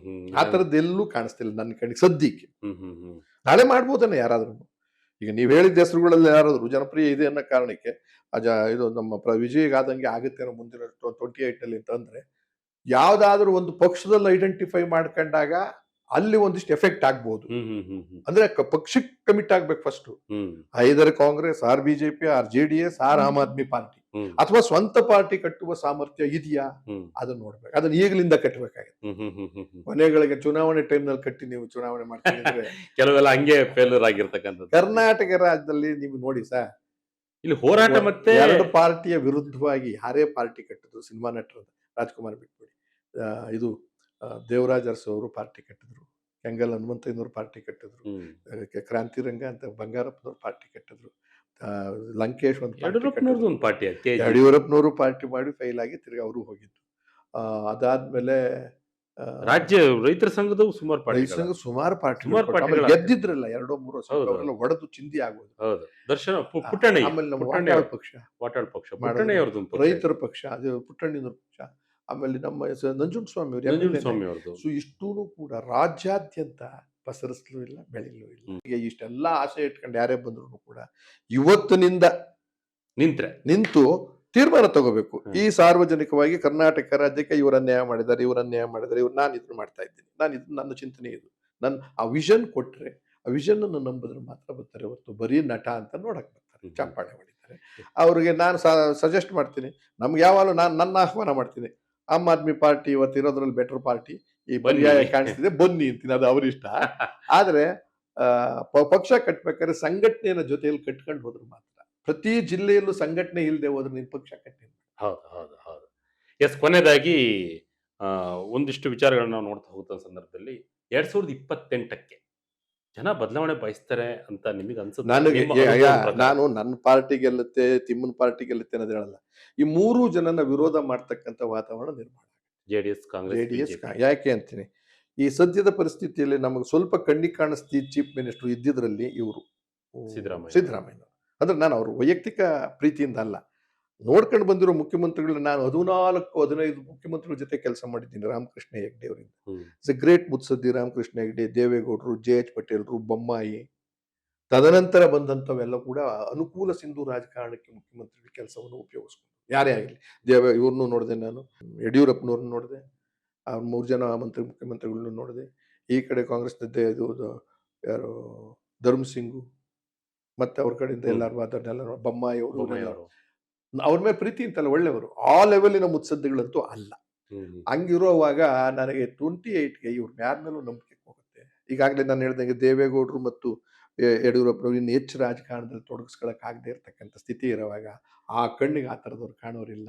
B: ಆ ತರದ್ದೆಲ್ಲೂ ಕಾಣಿಸ್ತಿಲ್ಲ ನನ್ನ ಕಡೆಗೆ ಸದ್ಯಕ್ಕೆ. ನಾಳೆ ಮಾಡ್ಬೋದನ್ನ ಯಾರಾದ್ರೂ. ಈಗ ನೀವ್ ಹೇಳಿದ ಹೆಸರುಗಳಲ್ಲಿ ಯಾರಾದ್ರು ಜನಪ್ರಿಯ ಇದೆ ಅನ್ನೋ ಕಾರಣಕ್ಕೆ ಇದು ನಮ್ಮ ವಿಜಯ್ ಆದಂಗೆ ಆಗುತ್ತೆ ಅನ್ನೋ ಮುಂದಿನ 28 ಅಲ್ಲಿ ಅಂತಂದ್ರೆ, ಯಾವ್ದಾದ್ರು ಒಂದು ಪಕ್ಷದಲ್ಲಿ ಐಡೆಂಟಿಫೈ ಮಾಡ್ಕೊಂಡಾಗ ಅಲ್ಲಿ ಒಂದಿಷ್ಟು ಎಫೆಕ್ಟ್ ಆಗ್ಬಹುದು. ಅಂದ್ರೆ ಪಕ್ಷಕ್ಕೆ ಕಮಿಟ್ ಆಗ್ಬೇಕು first. Either Congress, or BJP, or JDS, or Aam Aadmi party, ಅಥವಾ ಸ್ವಂತ ಪಾರ್ಟಿ ಕಟ್ಟುವ ಸಾಮರ್ಥ್ಯ ಇದೆಯಾ ಅದನ್ನ ನೋಡ್ಬೇಕು. ಅದನ್ನ ಈಗಲಿಂದ ಕಟ್ಟಬೇಕಾಗುತ್ತೆ. ಕೊನೆಗಳಿಗೆ ಚುನಾವಣೆ ಟೈಮ್ ನಲ್ಲಿ ಕಟ್ಟಿ ನೀವು ಚುನಾವಣೆ ಮಾಡ್ತಿದ್ರೆ
A: ಕೆಲವೆಲ್ಲ ಹಂಗೆ ಫೇಲ್ಯೂರ್ ಆಗಿರ್ತಕ್ಕಂಥದ್ದು.
B: ಕರ್ನಾಟಕ ರಾಜ್ಯದಲ್ಲಿ ನೀವು ನೋಡಿ ಸರ್,
A: ಇಲ್ಲಿ ಹೋರಾಟ ಮತ್ತೆ
B: ಎರಡು ಪಾರ್ಟಿಯ ವಿರುದ್ಧವಾಗಿ ಯಾರೇ ಪಾರ್ಟಿ ಕಟ್ಟಿದ್ರು, ಸಿನಿಮಾ ನಟರು ರಾಜ್ಕುಮಾರ್ ಬಿಟ್ಬಿಡಿ, ಇದು ದೇವರಾಜ್ ಅರಸು ಅವರು ಪಾರ್ಟಿ ಕಟ್ಟಿದ್ರು, ಕೆಂಗಲ್ ಹನುಮಂತಯ್ಯನವರು ಪಾರ್ಟಿ ಕಟ್ಟಿದ್ರು, ಕ್ರಾಂತಿರಂಗ ಅಂತ ಬಂಗಾರಪ್ಪನವ್ರು ಪಾರ್ಟಿ ಕಟ್ಟಿದ್ರು, ಲಂಕೇಶ್ ಒಂದು
A: ಯಡಿಯೂರಪ್ಪನವ್ರದ್ದು ಒಂದು ಪಾರ್ಟಿ
B: ಯಡಿಯೂರಪ್ಪನವರು ಪಾರ್ಟಿ ಮಾಡಿ ಫೈಲ್ ಆಗಿ ತಿರ್ಗಿ ಅವರು ಹೋಗಿದ್ರು. ಅದಾದ್ಮೇಲೆ
A: ರಾಜ್ಯ ರೈತರ ಸಂಘದ ಸುಮಾರು ಪಾರ್ಟಿ
B: ಸುಮಾರು ಪಾರ್ಟಿ ಗೆದ್ದಿದ್ರಲ್ಲ, 2-3 ವರ್ಷ ಒಡೆದು ಚಿಂದಿ ಆಗೋದು.
A: ದರ್ಶನ ಪುಟ್ಟಣ್ಣ,
B: ಆಮೇಲೆ ನಮ್ಮ ವಾಟಾಳ್ ಪಕ್ಷ, ರೈತರ ಪಕ್ಷ, ಅದು ಪುಟ್ಟಣ್ಣನವ್ರ ಪಕ್ಷ, ಆಮೇಲೆ ನಮ್ಮ ನಂಜುಂಡಸ್ವಾಮಿ ಅವರು. ಸೊ ಇಷ್ಟೂ ಕೂಡ ರಾಜ್ಯಾದ್ಯಂತ ಪಸರಿಸಲೂ ಇಲ್ಲ, ಬೆಳಿಲೂ ಇಲ್ಲ. ಈಗ ಇಷ್ಟೆಲ್ಲ ಆಸೆ ಇಟ್ಕೊಂಡು ಯಾರೇ ಬಂದ್ರು ಕೂಡ ಇವತ್ತಿನಿಂದ ನಿಂತು ತೀರ್ಮಾನ ತಗೋಬೇಕು. ಈ ಸಾರ್ವಜನಿಕವಾಗಿ ಕರ್ನಾಟಕ ರಾಜ್ಯಕ್ಕೆ ಇವ್ರು ಅನ್ಯಾಯ ಮಾಡಿದ್ದಾರೆ, ಇವ್ರು ನಾನು ಇದನ್ನ ಮಾಡ್ತಾ ಇದ್ದೀನಿ, ನನ್ನ ಚಿಂತನೆ ಇದು, ಆ ವಿಷನ್ ಕೊಟ್ರೆ ಆ ವಿಷನ್ ಅನ್ನು ನಂಬಿದ್ರೆ ಮಾತ್ರ ಬರ್ತಾರೆ ಹೊರತು ಬರೀ ನಟ ಅಂತ ನೋಡಕ್ ಬರ್ತಾರೆ, ಚಪ್ಪಾಳೆ ಹೊಡಿತಾರೆ. ಅವ್ರಿಗೆ ನಾನು ಸಜೆಸ್ಟ್ ಮಾಡ್ತೀನಿ, ನಮ್ಗೆ ಯಾವಾಗಲೂ ನನ್ನ ಆಹ್ವಾನ ಮಾಡ್ತೀನಿ, ಆಮ್ ಆದ್ಮಿ ಪಾರ್ಟಿ ಇವತ್ತಿರೋದ್ರಲ್ಲಿ ಬೆಟರ್ ಪಾರ್ಟಿ, ಈ ಪರ್ಯಾಯ ಕಾಣಿಸ್ತಿದೆ, ಬನ್ನಿ ಅಂತೀನಿ, ಅದು ಅವ್ರಿಷ್ಟ. ಆದ್ರೆ ಪಕ್ಷ ಕಟ್ಬೇಕಾದ್ರೆ ಸಂಘಟನೆಯ ಜೊತೆಯಲ್ಲಿ ಕಟ್ಕೊಂಡು ಹೋದ್ರು ಮಾತ್ರ. ಪ್ರತಿ ಜಿಲ್ಲೆಯಲ್ಲೂ ಸಂಘಟನೆ ಇಲ್ಲದೆ ಹೋದ್ರೆ ನಿನ್ ಪಕ್ಷ ಕಟ್ಟಿ.
A: ಹೌದು. ಎಸ್, ಕೊನೆಯದಾಗಿ ಒಂದಿಷ್ಟು ವಿಚಾರಗಳನ್ನ ನಾವು ನೋಡ್ತಾ ಹೋಗುತ್ತ ಸಂದರ್ಭದಲ್ಲಿ 2028ಕ್ಕೆ ಜನ ಬದಲಾವಣೆ ಬಯಸ್ತಾರೆ ಅಂತ ನಿಮಗೆ ಅನ್ಸುತ್ತೆ?
B: ನಾನು ನನ್ನ ಪಾರ್ಟಿ ಗೆಲ್ಲುತ್ತೆ, ತಿಮ್ಮನ ಪಾರ್ಟಿ ಗೆಲ್ಲುತ್ತೆ ಅನ್ನೋದು ಹೇಳಲ್ಲ. ಈ 3 ಜನನ ವಿರೋಧ ಮಾಡ್ತಕ್ಕಂಥ ವಾತಾವರಣ ನಿರ್ಮಾಣ,
A: ಜೆಡಿಎಸ್ ಕಾಂಗ್ರೆಸ್.
B: ಯಾಕೆ ಅಂತೀನಿ, ಈ ಸದ್ಯದ ಪರಿಸ್ಥಿತಿಯಲ್ಲಿ ನಮಗೆ ಸ್ವಲ್ಪ ಕಣ್ಣಿಗೆ ಕಾಣಿಸ್ತಿ ಚೀಫ್ ಮಿನಿಸ್ಟರ್ ಇದ್ದಿದ್ರಲ್ಲಿ ಇವರು ಸಿದ್ದರಾಮಯ್ಯ. ಅಂದ್ರೆ ನಾನು ಅವರು ವೈಯಕ್ತಿಕ ಪ್ರೀತಿಯಿಂದ ಅಲ್ಲ, ನೋಡ್ಕೊಂಡು ಬಂದಿರೋ ಮುಖ್ಯಮಂತ್ರಿಗಳು ನಾನು 14-15 ಮುಖ್ಯಮಂತ್ರಿಗಳ ಜೊತೆ ಕೆಲಸ ಮಾಡಿದ್ದೀನಿ. ರಾಮಕೃಷ್ಣ ಹೆಗ್ಡೆ ಅವರಿಂದ, ಇಟ್ಸ್ ಎ ಗ್ರೇಟ್ ಮುತ್ಸದ್ದಿ ರಾಮಕೃಷ್ಣ ಹೆಗ್ಡೆ, ದೇವೇಗೌಡರು, JH ಪಟೇಲ್ರು, ಬೊಮ್ಮಾಯಿ, ತದನಂತರ ಬಂದಂಥವೆಲ್ಲ ಕೂಡ ಅನುಕೂಲ ಸಿಂಧು ರಾಜಕಾರಣಕ್ಕೆ ಮುಖ್ಯಮಂತ್ರಿಗಳ ಕೆಲಸವನ್ನು ಉಪಯೋಗಿಸ್ಕೊಂಡು, ಯಾರೇ ಆಗಲಿ, ಇವ್ರನ್ನೂ ನೋಡಿದೆ, ನಾನು ಯಡಿಯೂರಪ್ಪನವ್ರನ್ನ ನೋಡಿದೆ, 3 ಜನ ಮುಖ್ಯಮಂತ್ರಿಗಳನ್ನ ನೋಡಿದೆ. ಈ ಕಡೆ ಕಾಂಗ್ರೆಸ್ ಯಾರು ಧರ್ಮ್ ಸಿಂಗು, ಮತ್ತೆ ಅವ್ರ ಕಡೆಯಿಂದ ಎಲ್ಲರೂ ಬೊಮ್ಮಾಯಿ ಅವರು, ಅವ್ರ ಮೇಲೆ ಪ್ರೀತಿ ಅಂತಲ್ಲ, ಒಳ್ಳೆಯವರು. ಆ ಲೆವೆಲಿನ ಮುತ್ಸದ್ದಿಗಳಂತೂ ಅಲ್ಲ. ಹಂಗಿರುವಾಗ ನನಗೆ 28ಗೆ ಇವ್ರ ಯಾರ ಮೇಲೂ ನಂಬಿಕೆ ಹೋಗುತ್ತೆ. ಈಗಾಗಲೇ ನಾನು ಹೇಳ್ದಂಗೆ ದೇವೇಗೌಡರು ಮತ್ತು ಯಡಿಯೂರಪ್ಪನವ್ರು ಇನ್ನು ಹೆಚ್ಚು ರಾಜಕಾರಣದಲ್ಲಿ ತೊಡಗಿಸ್ಕೊಳಕ್ ಆಗದೆ ಇರ್ತಕ್ಕಂಥ ಸ್ಥಿತಿ ಇರುವಾಗ ಆ ಕಣ್ಣಿಗೆ ಆ ಥರದವ್ರು ಕಾಣೋರಿಲ್ಲ.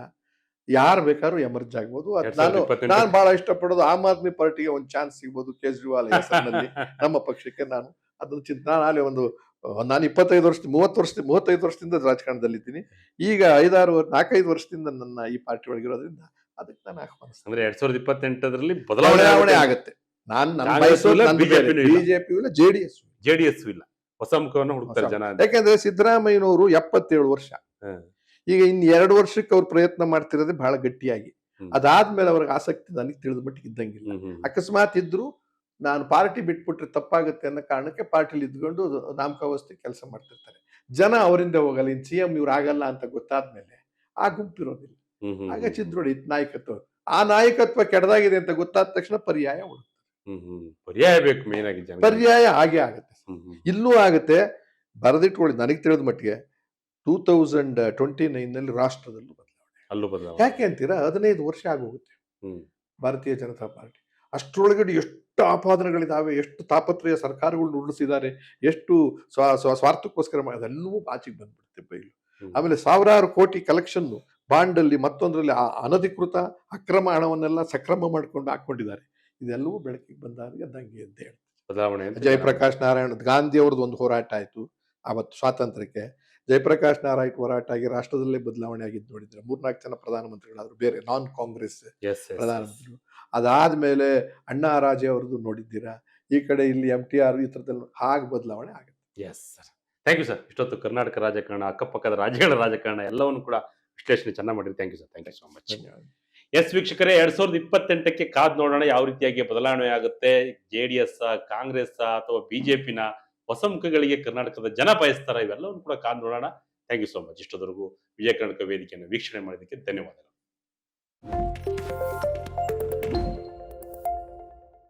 B: ಯಾರು ಬೇಕಾದ್ರೂ ಎಮರ್ಜ್ ಆಗ್ಬೋದು. ನಾನು ಬಹಳ ಇಷ್ಟಪಡೋದು ಆಮ್ ಆದ್ಮಿ ಪಾರ್ಟಿಗೆ ಒಂದು ಚಾನ್ಸ್ ಸಿಗ್ಬೋದು ಕೇಜ್ರಿವಾಲ್ ಹೆಸರಿನಲ್ಲಿ ನಮ್ಮ ಪಕ್ಷಕ್ಕೆ. ನಾನು ಅದನ್ನ ನಾನು 35 ವರ್ಷದಿಂದ ರಾಜಕಾರಣದಲ್ಲಿದ್ದೀನಿ. ಈಗ 4-5 ವರ್ಷದಿಂದ ನನ್ನ ಈ ಪಾರ್ಟಿ ಒಳಗಿರೋದ್ರಿಂದ ಅದಕ್ಕೆ ನಾನು ಆಹ್ವಾನಿಸ್ತೀನಿ.
A: 2028ರಲ್ಲಿ
B: ಬದಲಾವಣೆ ಆಗುತ್ತೆ. ಬಿಜೆಪಿ ಇಲ್ಲ, ಜೆಡಿಎಸ್ ಇಲ್ಲ, ಹೊಸ ಮುಖವನ್ನು ಹುಡುಕ್ತಾರೆ ಜನ. ಯಾಕಂದ್ರೆ ಸಿದ್ದರಾಮಯ್ಯನವರು 77 ವರ್ಷ, ಈಗ ಇನ್ನು 2 ವರ್ಷಕ್ಕೆ ಅವ್ರು ಪ್ರಯತ್ನ ಮಾಡ್ತಿರೋದೇ ಬಹಳ ಗಟ್ಟಿಯಾಗಿ. ಅದಾದ್ಮೇಲೆ ಅವ್ರಿಗೆ ಆಸಕ್ತಿ ನನಗೆ ತಿಳಿದ ಮಟ್ಟಿಗೆ ಇದ್ದಂಗಿಲ್ಲ. ಅಕಸ್ಮಾತ್ ಇದ್ರು ನಾನು ಪಾರ್ಟಿ ಬಿಟ್ಬಿಟ್ರೆ ತಪ್ಪಾಗುತ್ತೆ ಅನ್ನೋ ಕಾರಣಕ್ಕೆ ಪಾರ್ಟಿಲಿ ಇದ್ಕೊಂಡು ನಾಮಕಾವಸ್ಥೆ ಕೆಲಸ ಮಾಡ್ತಿರ್ತಾರೆ. ಜನ ಅವರಿಂದ ಹೋಗಲ್ಲ, ಇನ್ CM ಇವ್ರು ಆಗಲ್ಲ ಅಂತ ಗೊತ್ತಾದ್ಮೇಲೆ ಆ ಗುಂಪಿರೋದಿಲ್ಲ. ಆಗ ಚಿದ್ರೋಡಿ ನಾಯಕತ್ವ, ಆ ನಾಯಕತ್ವ ಕೆಡದಾಗಿದೆ ಅಂತ ಗೊತ್ತಾದ ತಕ್ಷಣ ಪರ್ಯಾಯ
A: ಬೇಕು. ಮೇನ್ ಆಗಿ
B: ಪರ್ಯಾಯ ಹಾಗೆ ಆಗುತ್ತೆ, ಇಲ್ಲೂ ಆಗುತ್ತೆ. ಬರೆದಿಟ್ಕೊಳ್ಳಿ, ನನಗೆ ತಿಳಿದ ಮಟ್ಟಿಗೆ 2029ನಲ್ಲಿ ರಾಷ್ಟ್ರದಲ್ಲೂ ಬದಲಾವಣೆ. ಯಾಕೆ ಅಂತೀರಾ? 15 ವರ್ಷ ಆಗೋಗುತ್ತೆ ಭಾರತೀಯ ಜನತಾ ಪಾರ್ಟಿ. ಅಷ್ಟರೊಳಗಡೆ ಎಷ್ಟು ಆಪಾದನೆಗಳಿದಾವೆ, ಎಷ್ಟು ತಾಪತ್ರಯ ಸರ್ಕಾರಗಳನ್ನ ಉರುಳಿಸಿದ್ದಾರೆ, ಎಷ್ಟು ಸ್ವಾರ್ಥಕ್ಕೋಸ್ಕರ ಅದೆಲ್ಲವೂ ಆಚೆಗೆ ಬಂದ್ಬಿಡುತ್ತೆ ಬಯಲು. ಆಮೇಲೆ 1000 ಕೋಟಿ ಕಲೆಕ್ಷನ್ ಬಾಂಡ್ ಅಲ್ಲಿ, ಮತ್ತೊಂದರಲ್ಲಿ ಅನಧಿಕೃತ ಅಕ್ರಮ ಹಣವನ್ನೆಲ್ಲ ಸಕ್ರಮ ಮಾಡ್ಕೊಂಡು ಹಾಕೊಂಡಿದ್ದಾರೆ. ಇದೆಲ್ಲವೂ ಬೆಳಕಿಗೆ ಬಂದಾಗ ದಂಗೆ ಅಂತ ಹೇಳ್ತಾರೆ.
A: ಬದಲಾವಣೆ
B: ಜಯಪ್ರಕಾಶ್ ನಾರಾಯಣ್, ಗಾಂಧಿ ಅವ್ರದ್ದು ಒಂದು ಹೋರಾಟ ಆಯ್ತು ಅವತ್ತು ಸ್ವಾತಂತ್ರ್ಯಕ್ಕೆ. ಜಯಪ್ರಕಾಶ್ ನಾರಾಯಣ್ ಹೋರಾಟ ಆಗಿ ರಾಷ್ಟ್ರದಲ್ಲೇ ಬದಲಾವಣೆ ಆಗಿದ್ದು ನೋಡಿದ್ರೆ 3-4 ಜನ ಪ್ರಧಾನಮಂತ್ರಿಗಳಾದ್ರು, ಬೇರೆ ನಾನ್ ಕಾಂಗ್ರೆಸ್ ಪ್ರಧಾನಮಂತ್ರಿಗಳು. ಅದಾದ್ಮೇಲೆ ಅಣ್ಣಾ ರಾಜೆ ಅವ್ರದ್ದು ನೋಡಿದ್ದೀರಾ, ಈ ಕಡೆ ಇಲ್ಲಿ MTR, ಈ ಥರದಲ್ಲಿ ಹಾಗೆ ಬದಲಾವಣೆ ಆಗುತ್ತೆ.
A: Yes sir, thank you sir. ಇಷ್ಟೊತ್ತು ಕರ್ನಾಟಕ ರಾಜಕಾರಣ, ಅಕ್ಕಪಕ್ಕದ ರಾಜ್ಯಗಳ ರಾಜಕಾರಣ ಎಲ್ಲವನ್ನು ಕೂಡ ವಿಶ್ಲೇಷಣೆ ಚೆನ್ನಾಗಿ ಮಾಡಿರಿ. Thank you sir, thank you so much. Yes ವೀಕ್ಷಕರೇ, 2028ಕ್ಕೆ ಕಾದ್ ನೋಡೋಣ ಯಾವ ರೀತಿಯಾಗಿ ಬದಲಾವಣೆ ಆಗುತ್ತೆ. JDS, ಕಾಂಗ್ರೆಸ್ ಅಥವಾ BJPನ ಹೊಸ ಮುಖಗಳಿಗೆ ಕರ್ನಾಟಕದ ಜನ ಬಯಸ್ತಾರ, ಇವೆಲ್ಲವನ್ನು ಕೂಡ ಕಾದ್ ನೋಡೋಣ. Thank you so much. ಇಷ್ಟೊತ್ತವರೆಗೂ ವಿಜಯ ಕರ್ನಾಟಕ ವೇದಿಕೆಯನ್ನು ವೀಕ್ಷಣೆ ಮಾಡೋದಕ್ಕೆ ಧನ್ಯವಾದಗಳು.